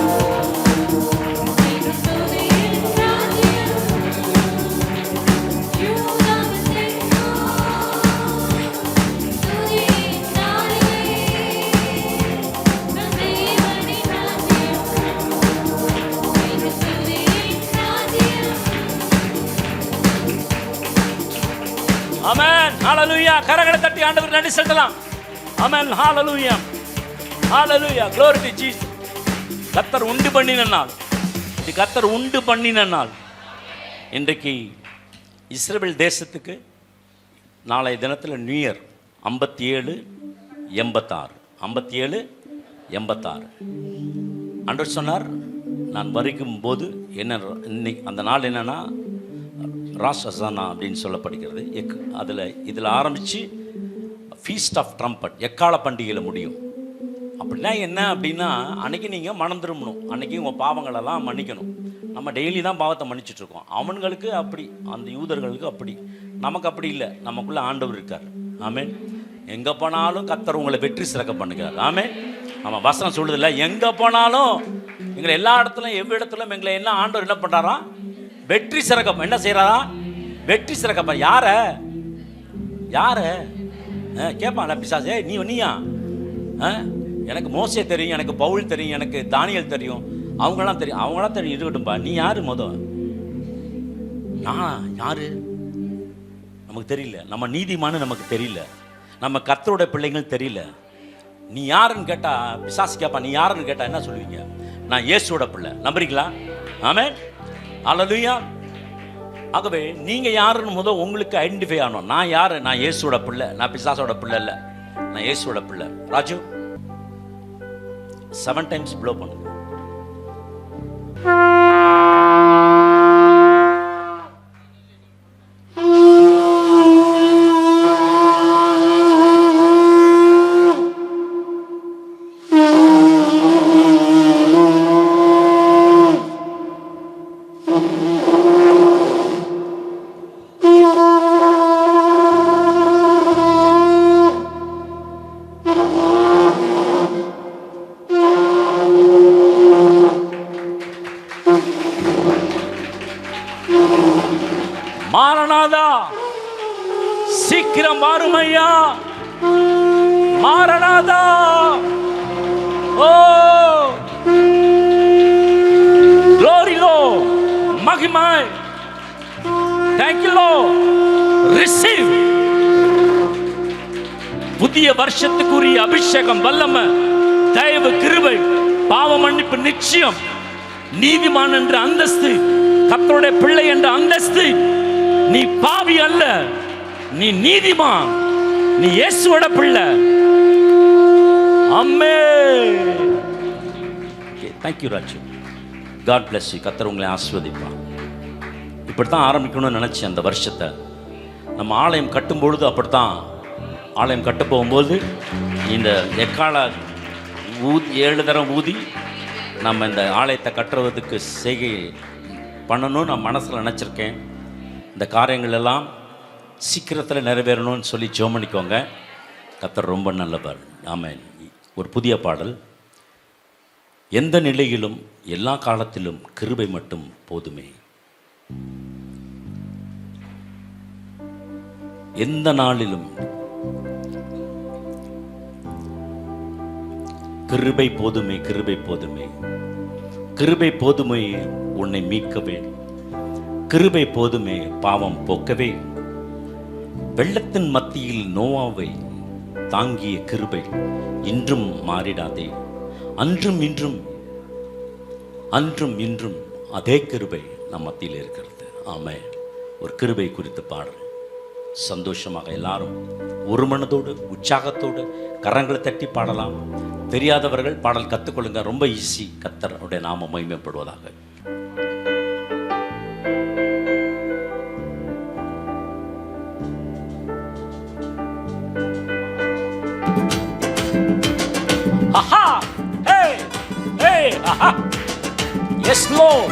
ஆமென் ஹalleluya. கரங்களை தட்டி ஆண்டவருக்கு நன்றி செலுத்தலாம். ஆமென் ஹalleluya ஹalleluya glory to Jesus. கர்த்தர் உண்டு பண்ணின நாள், இது கர்த்தர் உண்டு பண்ணின நாள். இன்றைக்கு இஸ்ரவேல் தேசத்துக்கு நாளைய தினத்தில் நியூ இயர் 57 86 57 86. ஆண்டவர் சொன்னார் நான் வருகும் போது என்ன இன்னைக்கு அந்த நாள் என்னன்னா ராஷ் ஹசானா அப்படின்னு சொல்லப்படுகிறது. இதில் ஆரம்பித்து ஃபீஸ்ட் ஆஃப் ட்ரம்பட் எக்கால பண்டிகையில் முடியும். அப்படின்னா என்ன அப்படின்னா அன்றைக்கி நீங்கள் மனம் திரும்பணும், அன்றைக்கி உங்கள் பாவங்களெல்லாம் மன்னிக்கணும். நம்ம டெய்லி தான் பாவத்தை மன்னிச்சிட்ருக்கோம். அவனுங்களுக்கு அப்படி, அந்த யூதர்களுக்கு அப்படி, நமக்கு அப்படி இல்லை. நமக்குள்ளே ஆண்டவர் இருக்கார். ஆமென். எங்கே போனாலும் கர்த்தர் உங்களை வெற்றி சிறக்க பண்ணுகிறார். ஆமென். ஆமாம், வசனம் சொல்லுதில்ல, எங்கே போனாலும் எங்களை எல்லா இடத்துலையும் எவ்விடத்துலையும் எங்களை என்ன ஆண்டவர் என்ன பண்ணுறாராம்? வெற்றி சிறக்க. என்ன செய்கிறாரா? வெற்றி சிறக்கப்பா. யார கேட்பான் பிசாசே, நீயா? எனக்கு மோசே தெரியும், எனக்கு பவுல் தெரியும், எனக்கு தானியல் தெரியும், அவங்களாம் தெரியும் இருக்கட்டும்பா. நீ யாரு? நான் யாரு நமக்கு தெரியல. நம்ம நீதிமானு நமக்கு தெரியல. நம்ம கர்த்தரோட பிள்ளைங்கள் தெரியல. நீ யாருன்னு கேட்டா பிசாசு கேட்பா. நீ யாருன்னு கேட்டா என்ன சொல்லுவீங்க? நான் இயேசுவோட பிள்ளை. நம்புறீங்களா? ஆமென் ஹல்லேலூயா. ஆகவே நீங்க யாருன்னு உங்களுக்கு ஐடென்டிஃபை ஆகணும். நான் யாரு? நான் இயேசுவோட பிள்ளை. நான் பிசாசோட பிள்ளை இல்லை, நான் இயேசுவோட பிள்ளை. ராஜு 7 times ப்ளோ பண்ணுங்க. ஸ்தோத்திரம் ஐயா. மாரநாதா. ஓ glory Lord, மகிமை. Thank you Lord. Receive. புதிய வருஷத்துக்குரிய அபிஷேகம், வல்லமை, தயவு, கிருபை, பாவ மன்னிப்பு நிச்சயம், நீதிமான் என்ற அந்தஸ்து, கர்த்தருடைய பிள்ளை என்ற அந்தஸ்து. நீ பாவி அல்ல, நீ நீதிமான், நீ இயேசுவோட பிள்ளை. ஆமென். Thank you Raju. God bless you. கர்த்தர் உங்களை ஆசீர்வதிப்பார். இப்படித்தான் ஆரம்பிக்கணும்னு நினைச்சேன் அந்த வருஷத்தை. நம்ம ஆலயம் கட்டும் பொழுது அப்படித்தான் ஆலயம் கட்ட போகும்போது இந்த எக்கால 7 தரம் ஊதி நம்ம இந்த ஆலயத்தை கட்டுறதுக்கு செய்கை பண்ணணும்னு நான் மனசில் நினச்சிருக்கேன். இந்த காரியங்கள் எல்லாம் சீக்கிரத்தில் நிறைவேறணும்னு சொல்லி ஜெபம் பண்ணிக்கோங்க. கர்த்தர் ரொம்ப நல்லவர். ஆமென். ஒரு புதிய பாடல். எந்த நிலையிலும் எல்லா காலத்திலும் கிருபை மட்டும் போதுமே. எந்த நாளிலும் கிருபை போதுமே, கிருபை போதுமே, கிருபை போதுமே உன்னை மீட்கவே, கிருபை போதுமே பாவம் போக்கவே. வெள்ளத்தின் மத்தியில் நோவாவை தாங்கிய கிருபை இன்றும் மாறிடாதே. அன்றும் இன்றும், அன்றும் இன்றும் அதே கிருபை நம் மத்தியில் இருக்கிறது. ஆமென். ஒரு கிருபை குறித்து பாடுறேன். சந்தோஷமாக எல்லாரும் ஒரு மனதோடு உற்சாகத்தோடு கரங்களை தட்டி பாடலாம். தெரியாதவர்கள் பாடல் கற்றுக்கொள்ளுங்க. ரொம்ப ஈஸி. கர்த்தருடைய நாமம் மகிமைப்படுவதாக. ஆஹா, ஹே, ஹே, ஆஹா. Yes Lord.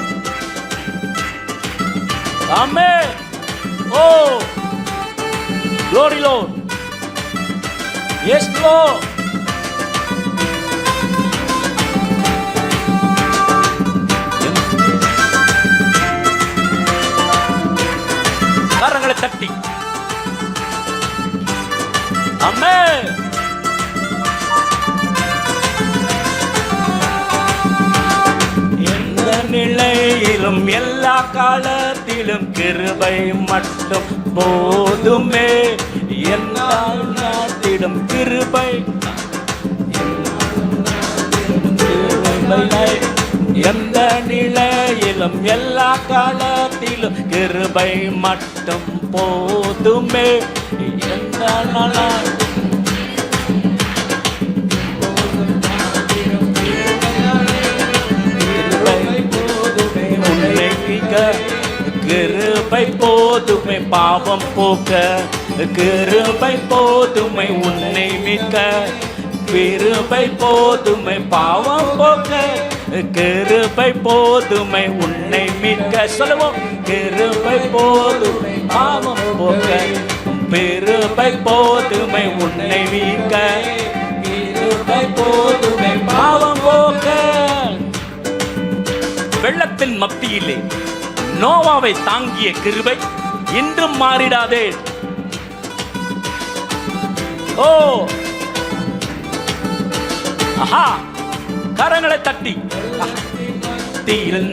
Amen. Oh, glory Lord. Yes Lord. கரங்களை தட்டி. ஆமென். எந்த நிலையிலும் எல்லா காலத்திலும் கிருபை மட்டும் போதுமே. எல்லா நாட்டிலும் கிருபை, எந்த நிலையிலும் எல்லா காலத்திலும் கிருபை மட்டும் போதுமே. எந்த நாள் கிருபை போதுமை பாவம் போக்க, கிருபை போதுமை உன்னை மீட்க, கிருபை போதுமை பாவம் போக்க, கிருபை போதுமை உன்னை மீட்க. சொல்லுவோம். கிருபை போதுமை பாவம் போக்க, கிருபை போதுமை உன்னை மீட்க, கிருபை போதுமை பாவம் போக்க. வெள்ளத்தின் மத்தியிலே நோவாவை தாங்கிய கிருபை இன்றும் மாறிடாதே. ஓ, ஆஹா. கரங்களை தட்டி.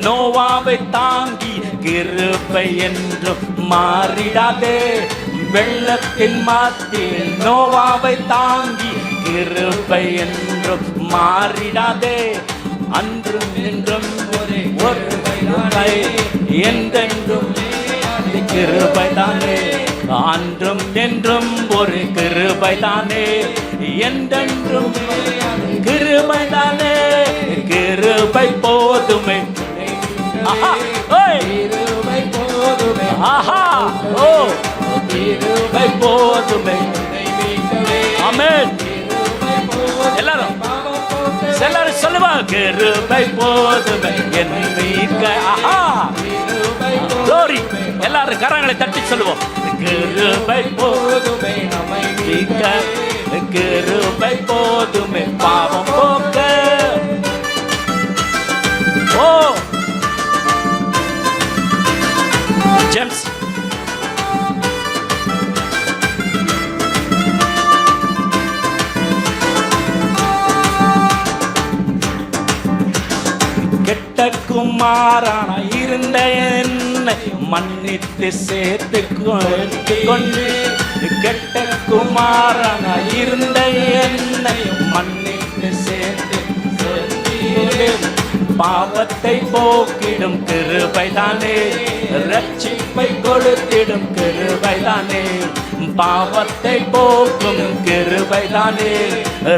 நோவாவை தாங்கி கிருபை என்றும் மாறிடாதே. வெள்ளத்தின் மத்தியில் நோவாவை தாங்கி கிருபை என்றும் மாறிடாதே. அன்றும் என்றும் ஒரு என்றென்றும் கிருபை தானே. அன்றும் என்றும் ஒரு கிருபை தானே. என்றென்றும் கிருபை தானே. கிருபை போதுமே. ஆஹா, கிருபை போதுமே. ஆஹா, ஓ, கிருபை போதுமே. ஆமென். எல்லாரும் எல்லாரும் சொல்லுவா. கிருபை போதுமை என் மீட்க. ஆஹா, glory. எல்லாரும் கரங்களை தட்டி சொல்லுவோம். கிருபை போதுமை நம்மை மீட்க, கிருபை போதுமை பாவம் போக்க. ஓ, ஜேம்ஸ் குமாரான இருந்த என்னை மன்னித்து சேர்த்து கொண்டு, கெட்ட குமாரான இருந்த என்னை மன்னித்து சேர்த்து கொண்டு, பாவத்தை போக்கிடும் கிருபைதானே, ரட்சிப்பை கொடுத்திடும் கிருபைதானே, பாவத்தை போக்கும் கிருபைதானே,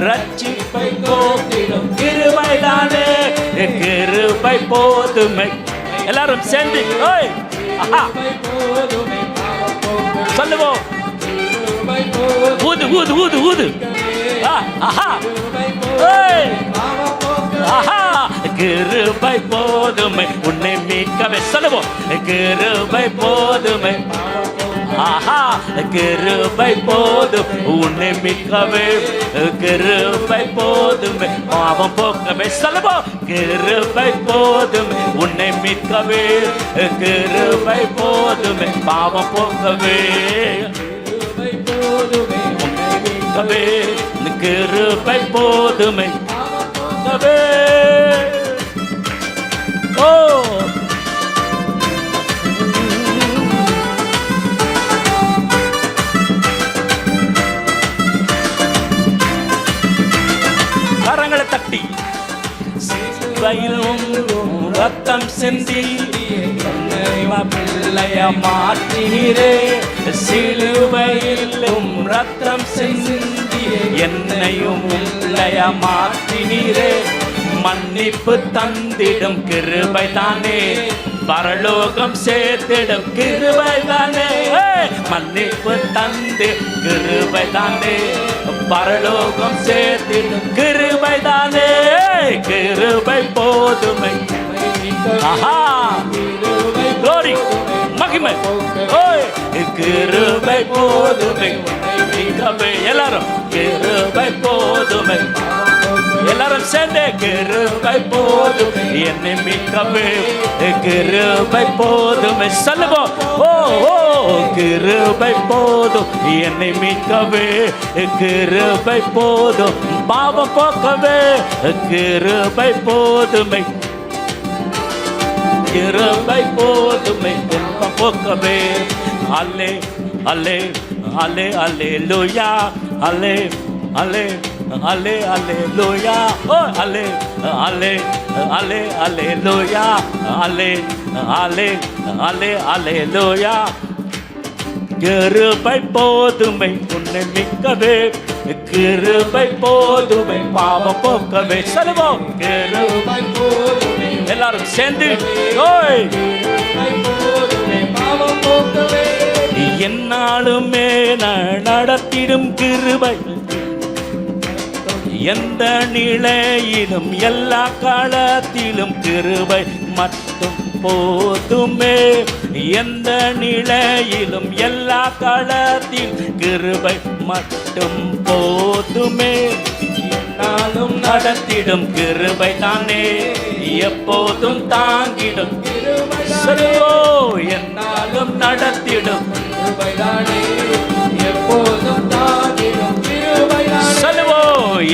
ரட்சிப்பை போக்கிடும் கிருபைதானே, கிருபை போதுமை. எல்லாரும் சேர்ந்து ஓய் ஆஹா சொல்லுவோம். ஊது ஊது ஊது ஊது. ஆஹா ஓய் ஆஹா. கிருபை போதுமை உன்னை மீட்கவே. சொல்லுவோம். கிருபை போதுமை. ஆஹா. கிருபை போதும் உன்னை மீட்கவே. கிருபை போதுமை பாவம் போக்கவே. சொல்லுவோம். கிருபை போதுமை உன்னை மீட்கவே. கிருபை போதுமை பாவம் போக்கவே. கிருபை போதுமை உன்னை மீட்கவே. கிருபை போதுமை போக்கவே. ஓ கரங்களை தட்டி. சிலுவையிலும் ரத்தம் சிந்தி பிள்ளைய மாற்றீரே. சிலுவையிலும் ரத்தம் சிந்தி என்னையும் பிள்ளைய மாற்றினீரே. மன்னிப்பு தந்திடும் கிருபை தானே, பரலோகம் சேர்த்திடும் கிருபை தானே. மன்னிப்பு தந்து கிருபை தானே, பரலோகம் சேர்த்திடும் கிருபை தானே. கிருபை போதுமை. ஆஹா glory மகிமை. ஓய் கிருபை போதுமை. எல்லாரும் கிருபை போதுமை. எல்லாரும் சேர்ந்து கிருபை போதும் என்னை மீட்கவே. கிருபை போதும் சொல்லுவோம். ஓ ஓ கிருபை போதும் என்னை மீட்கவே. கிருபை போதும் பாவம் போக்கவே. கிருபை போதுமை. கிருபை போதுமை துன்பம் போக்கவே. அல்லே அல்லே அல்லே அல்லேலூயா. அல்லே அல்லே அல்லே அல்லேலூயா. ஓ அல்லே அல்லே அல்லே அல்லேலூயா. அல்லே அல்லே அல்லே அல்லேலூயா. கிருபை போதுமை உன்னை மீட்கவே. கிருபை போதுமை பாவம் போக்கவே. சொல்லுவோம். கிருபை போதுமை. எல்லாரும் சேர்ந்து ஓய் பாவம் போக்கவே. என்னாலுமே நடத்திடும் கிருபை எந்த நிலையிலும் எல்லா காலத்திலும் கிருபை மட்டும் போதுமே. எந்த நிலையிலும் எல்லா காலத்திலும் கிருபை மட்டும் போதுமே. என்னாலும் நடத்திடும் கிருபை தானே, எப்போதும் தாங்கிடும் கிருபை. என்னாலும் நடத்திடும் கிருபை தானே, எப்போதும் தாங்கிடும் கிருபை.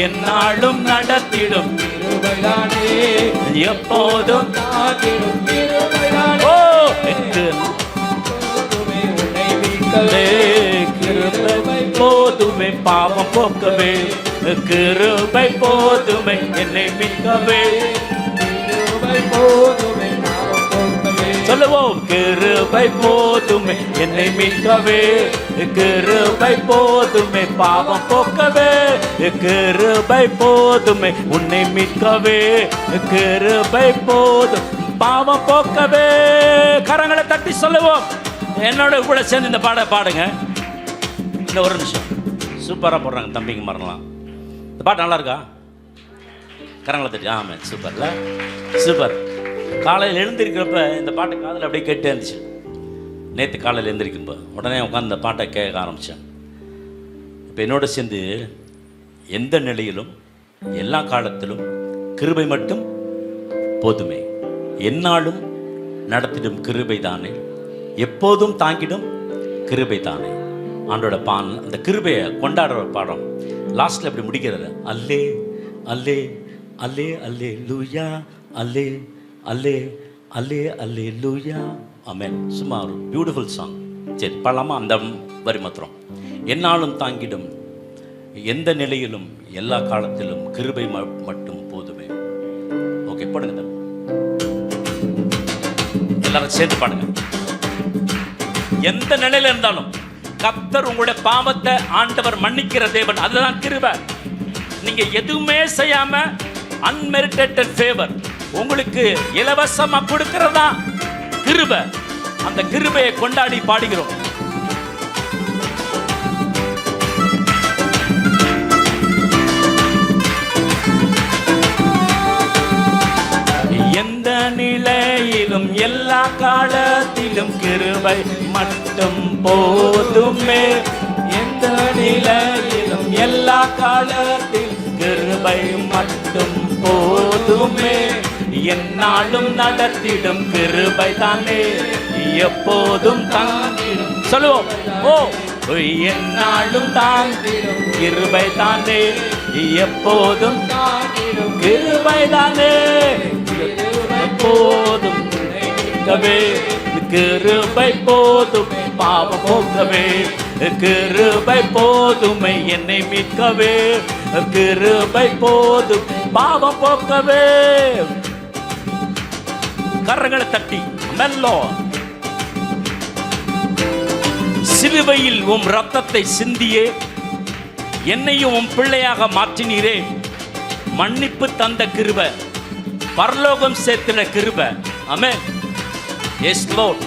என்னாலும் நடத்திடும் கிருபைதானே, எப்போதும் தாங்கிடும் கிருபைதானே. ஓ போதுமே உன்னை மீட்கவே. கிருபை போதுமே பாவம் போக்கவே. கிருபை போதுமே என்னை மீட்கவே. கிருபை போதுமே பாவம் போக்கவே. சொல்லுவோம். கிருபை போதுமே என்னை மீட்கவே. கிருபை போதுமே பாவம் போக்கவே. கிருபை போதுமே உன்னை மீட்கவே. கிருபை போதும் பாவம் போக்கவே. கரங்களை தட்டி சொல்லுவோம். என்னோட கூட சேர்ந்து இந்த பாடுங்க. இந்த ஒரு நிமிஷம் சூப்பராக போடுறாங்க தம்பிங்க மறலாம். இந்த பாட்டு நல்லா இருக்கா? கரங்களை தட்டி. ஆமாம் சூப்பர்ல சூப்பர். காலையில் எழுந்திருக்கிறப்ப இந்த பாட்டு காதில் அப்படியே கேட்டே இருந்துச்சு. நேற்று காலையில் எழுந்திருக்கும்போ உடனே உட்காந்து இந்த பாட்டை கேட்க ஆரம்பித்தேன். இப்போ என்னோட சேர்ந்து எந்த நிலையிலும் எல்லா காலத்திலும் கிருபை மட்டும் போதுமே. எந்நாளும் நடத்திடும் கிருபை தானே, எப்போதும் தாங்கிடும் கிருபை தானே. ஆண்டோட அந்த கிருபையை கொண்டாடுற பாடம் லாஸ்ட்டில் எப்படி முடிக்கிறது? அல்லே அல்லே அல்லே அல்லே லூயா. அல்லே அல்லே அல்லே அல்லே லூயா ஆமென். சும்மா ஒரு பியூட்டிஃபுல் சாங். சரி பாடலாமா? அந்த வரி மாத்திரம். என்னாலும் தாங்கிடும், எந்த நிலையிலும் எல்லா காலத்திலும் கிருபை மட்டும் போதுமே. ஓகே பாடுங்க, எல்லாரும் சேர்ந்து பாடுங்க. எந்த நிலையில இருந்தாலும் கர்த்தர் உங்களுடைய பாவத்தை ஆண்டவர் மன்னிக்கிற தேவன். அதுதான் கிருபை. நீங்க எதுவுமே செய்யாம அன்மெரிட்டட் ஃபேவர் உங்களுக்கு இலவசமா கொடுக்கிறதா கிருபை. அந்த கிருபையை கொண்டாடி பாடுகிறோம். எந்த நிலையிலும் எல்லா காலத்திலும் கிருபை மட்டும் போதுமே. எந்த நிலையிலும் எல்லா காலத்திலும் கிருபை மட்டும் போதுமே. என்னாலும் நடத்திடும் கிருபை தானே, எப்போதும் தாங்கிடும். சொல்லுவோம். ஓ என்னாலும் தாங்கிடும் கிருபை தானே, எப்போதும் தாங்கிடும் கிருபை தானே. எப்போதும் கிருபை போதும் பாவம் போக்கவே, கிருபை போதுமை என்னை மீட்கவே, கிருபை போதும் பாவம் போக்கவே. கரங்களை தட்டி மெல்லோ. சிலுவையில் உம் ரத்தத்தை சிந்தியே என்னையும் உம் பிள்ளையாக மாற்றினீரே. மன்னிப்பு தந்த கிருபை, பரலோகம் சேர்த்தின கிருபை. ஆமென். Yes Lord.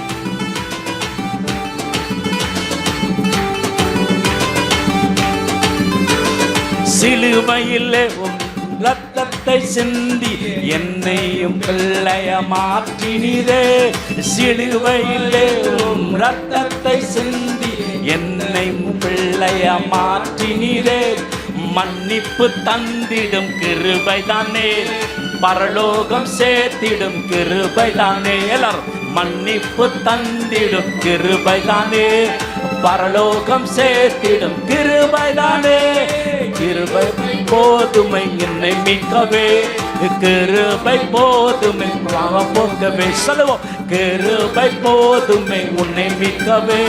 சிலுவையிலே உம் ரத்தத்தை சிந்தி என்னையும் பிள்ளைய மாற்றினீரே. சிலுவையிலே உம் ரத்தத்தை சிந்தி என்னை பிள்ளைய மாற்றினீரே. மன்னிப்பு தந்திடும் கிருபை தானே, பரலோகம் சேர்த்திடும் கிருபை தானே. எல்லாரும் மன்னிப்பு தந்திடும் கிருபை தானே, பரலோகம் சேர்த்திடும் கிருபை தானே. கிருபை போதுமை என்னை மீட்கவே, கிருபை போதுமை பாவம் போக்கவே. சொல்லுவோம். கிருபை போதுமை உன்னை மீட்கவே,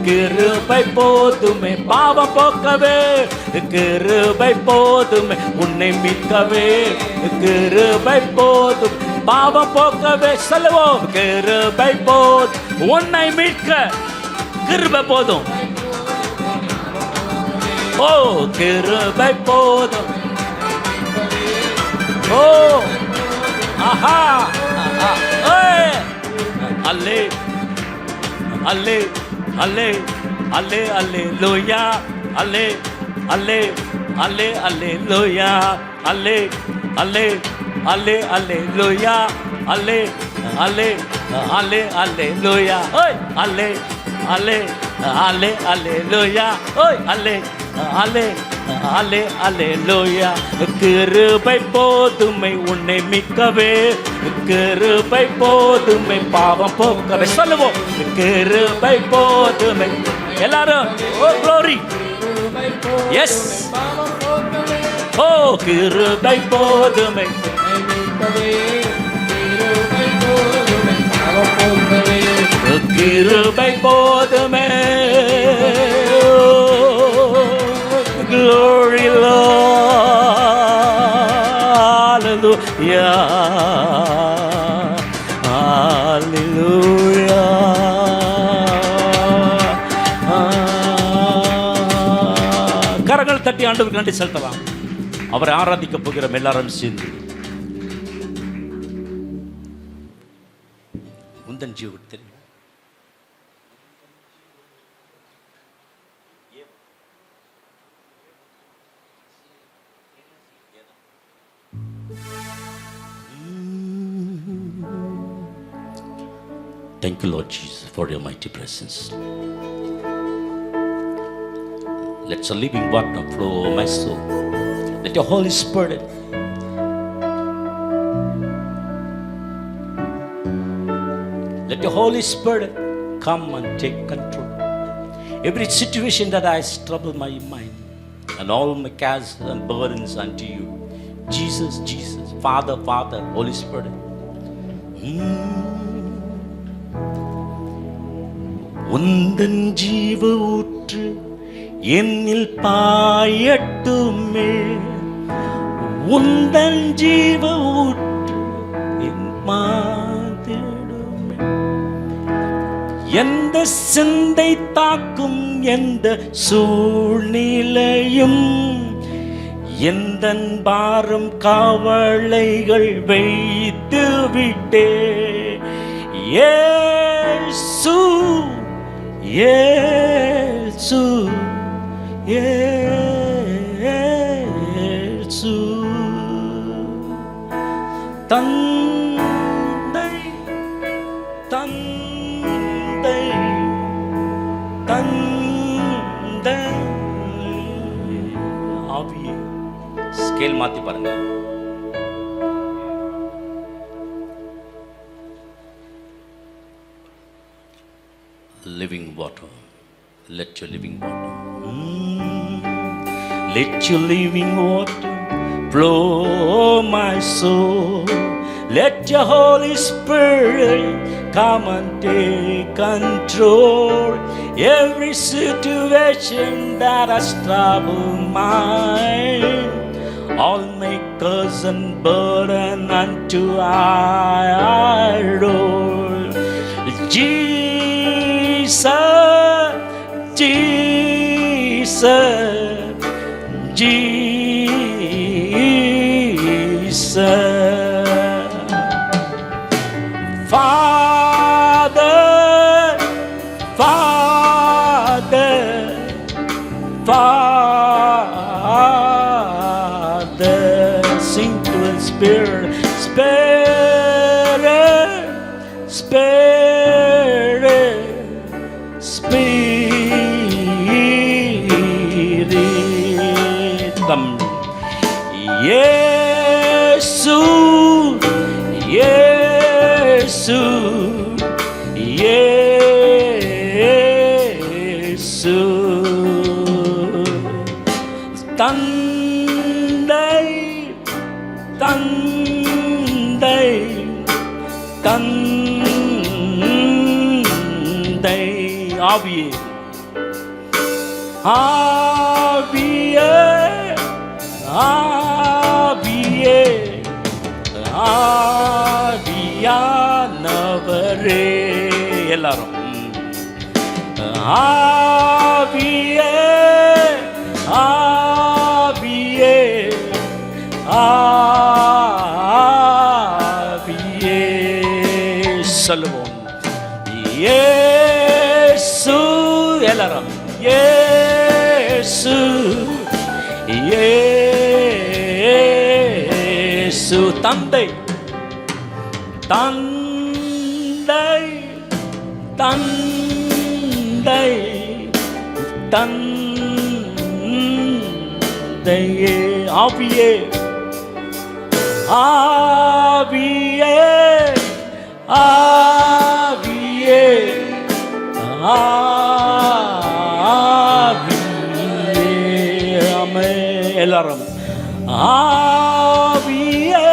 கிருபை போதுமை பாவம் போக்கவே. கிருபை போதுமை உன்னை மீட்கவே, கிருபை போதும் பாவம் போக்கவே. சொல்லுவோம். கிருபை போதும் உன்னை மீட்க கிருபை போதும். ஓ கிருபை போதும். ஓ ஆஹா அல்லே அல்லே அல்லே அல்லே அல்லே லூயா. அல்லே அல்லே அல்லே அல்லே லூயா. அல்லே அல்லே அல்லே அல்லே லூயா. அல்லே அல்லே அல்லே அல்லே லூயா. ஓய் அல்லே அல்லே அல்லே அல்லே லூயா. ஓய் அல்லே அல்லே அல்லே அல்லே லூயா. கிருபை போதுமை உன்னை மீட்கவே, கிருபை போதுமை பாவம் போக்கவே. சொல்லுவோம். கிருபை போதுமை. எல்லாரும் ஓ க்ளோரி. எஸ். ஓ கிருபை போதுமை. கிருபை போதுமே. Glory Lord. Hallelujah. Hallelujah. கரங்கள் தட்டி ஆண்டவருக்கு நன்றி செலுத்தலாம். அவரை ஆராதிக்க போகிறோம் எல்லாரும் சேர்ந்து. உந்தன் ஜீவன் தெரியும். Thank you, Lord Jesus, for your mighty presence. Let your living water flow over my soul. Let your Holy Spirit let your Holy Spirit come and take control. Every situation that I trouble my mind and all my cares and burdens unto you. Jesus, Jesus, Father, Father, Holy Spirit. உந்தன் ஜீவ ஊற்று என்னில் பாயட்டுமே, உந்தன் ஜீவ ஊற்று என் மாதிடுமே. எந்த சிந்தை தாக்கும் எந்த சூழ்நிலையும், எந்தன் பாரம் கவலைகள் வைத்து விட்டே. இயேசு இயேசு இயேசு தந்தை தந்தை தந்தை. ஆவியே ஸ்கேல் மாத்தி பாருங்க. Living water, let your living water, let your living water flow my soul. Let your Holy Spirit come and take control. Every situation that has troubled mine, all my curse and burden unto I roll. Jesus, Jesus, Jesus. Father, Father, Father. Sing to the Spirit, Spirit, Spirit, Spirit. Come. Yesu, Yesu, Yesu. Tandai, Tandai, Tandai. ஆவியே ஆவியே ஆவியே ஆவியானவரே. எல்லாரும் ஆவியே ஆவியே ஆவியே சொல்லுவோம். இயேசு எல்லாரும் இயேசு இயேசு. தந்தை தந்தை தந்தை தந்தையே. ஆவியே ஆவியே ஆவியே ஆவியே. ஆமே எல்லாரும் ஆவியே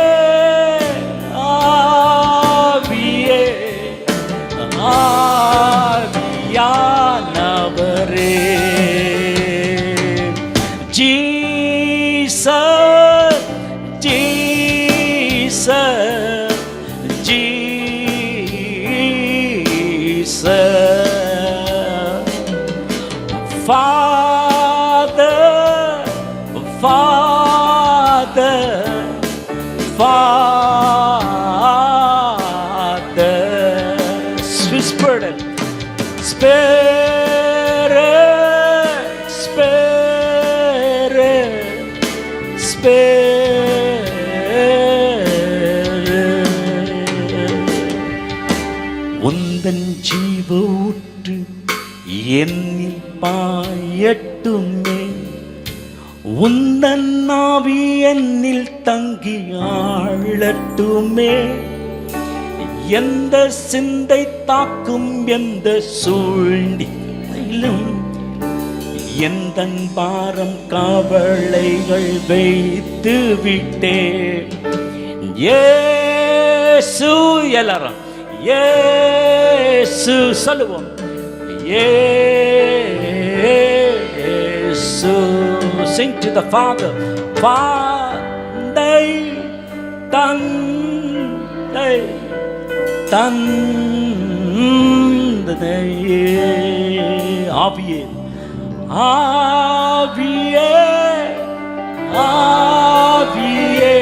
ஆவியே ஆவியானவரே. Jesus, Jesus, Jesus. Father, Father, Father. Sweet Spirit, Spirit, Spirit, Spirit. உந்தன் ஜீவ ஊற்று என்னில் பாயட்டுமே, உந்தன் ஆவி என்னில் தங்கி ஆளட்டுமே. எந்த சிந்தை தாக்கும் எந்த சூழ்நிலையிலும் எந்தன் பாரம் கவலைகள் வைத்து விட்டே. இயேசு எல்லாரும் இயேசு சொல்லுவோம். இயேசு. Sing to the Father. தந்தை தந்தை தந்தை ஆவியே ஆவியே ஆவியே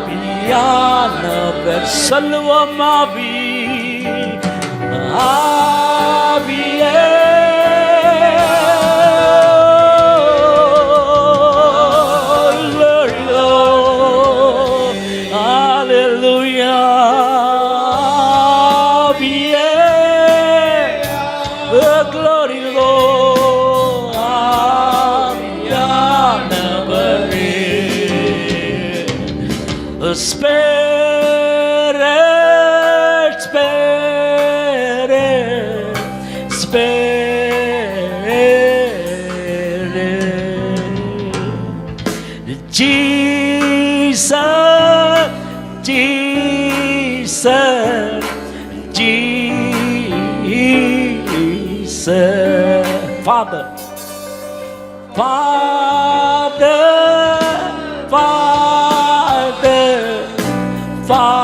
ஆவியானவர் சொல்லுவோம். ஆவி ஆவியே Spirit, Spirit, Spirit, Jesus, Jesus, Jesus, Father, Father, Father, Father,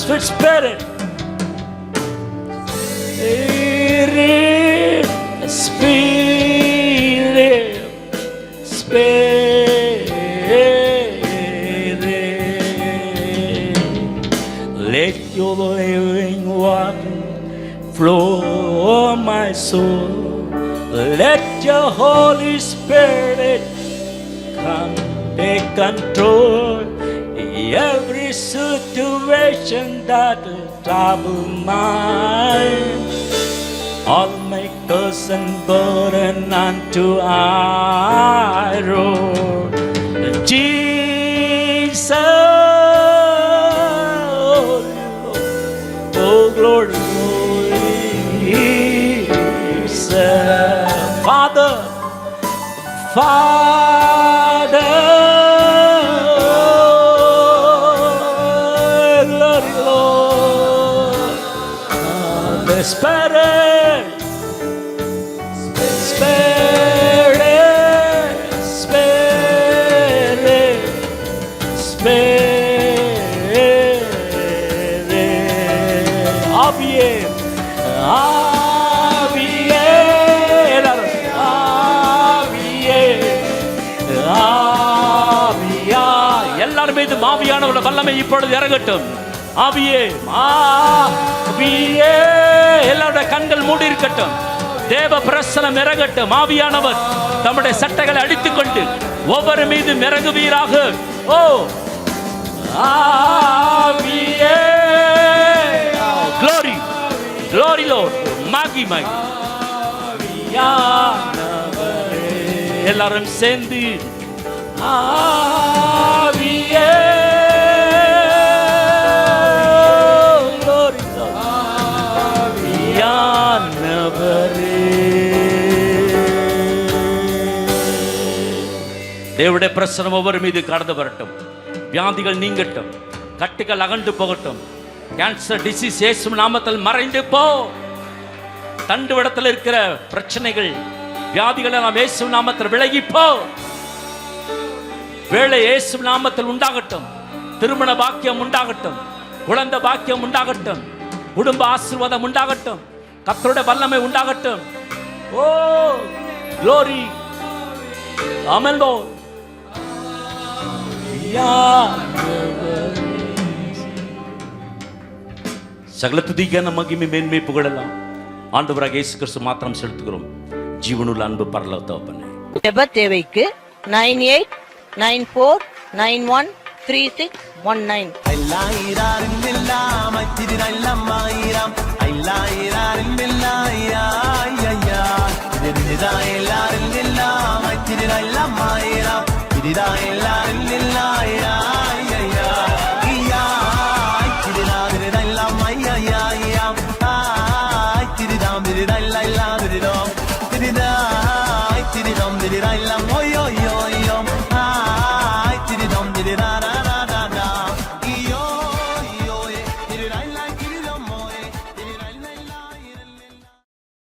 sweet Spirit, Spirit, Spirit, Spirit, let your living water flow on my soul. Let your Holy Spirit come take control. Every situation that will trouble mine, all my curse and burden unto I roll. Jesus, oh glory, Father, Father, glory, Lord, the Spirit, Spirit, Spirit, Spirit, ஆவியே ஆவியே ஆவியே ஆவியா எல்லார் மீது ஆவியானவருடைய வல்லமை இப்பொழுது இறங்கட்டும். ஆவியே ஆவியே எல்லாருடைய கண்கள் மூடி இருக்கட்டும். தேவ பிரசனம் இறங்கட்டும். ஆவியானவர் தம்முடைய சட்டைகளை அடித்துக்கொண்டு ஒவ்வொரு மீது இறங்குவீராக. ஓ ஆவியே glory glory Lord மகிமை ஆவியானவரே எல்லாரும் சேர்ந்து ஆவியே glory Lord ஆவியானவரே. தேவனுடைய பிரசன்னம் ஒவ்வொரு மீது கடந்து வரட்டும். வியாதிகள் நீங்கட்டும். கட்டுகள் அகன்று போகட்டும். கேன்சர் டிசீஸ் இயேசு நாமத்தில் மறைந்து போ. தண்டுவடத்தில் இருக்கிற பிரச்சனைகள் வியாதிகளை நாம் இயேசு நாமத்தில் விலகி போ. வேலை இயேசு நாமத்தில் உண்டாகட்டும். திருமண பாக்கியம் உண்டாகட்டும். குழந்தை பாக்கியம் உண்டாகட்டும். குடும்ப ஆசீர்வாதம் உண்டாகட்டும். கர்த்தருடைய வல்லமை உண்டாகட்டும். ஓ glory amen Lord. சகல துதிக்கான மகிமை மேன்மை புகழலாம் ஆண்டவராக இயேசு கிறிஸ்து மாத்திரம் செலுத்துகிறோம். ஜீவனுள்ள அன்பு பரலோக தகப்பனே, ஜெப தேவைக்கு 9894913619. Did I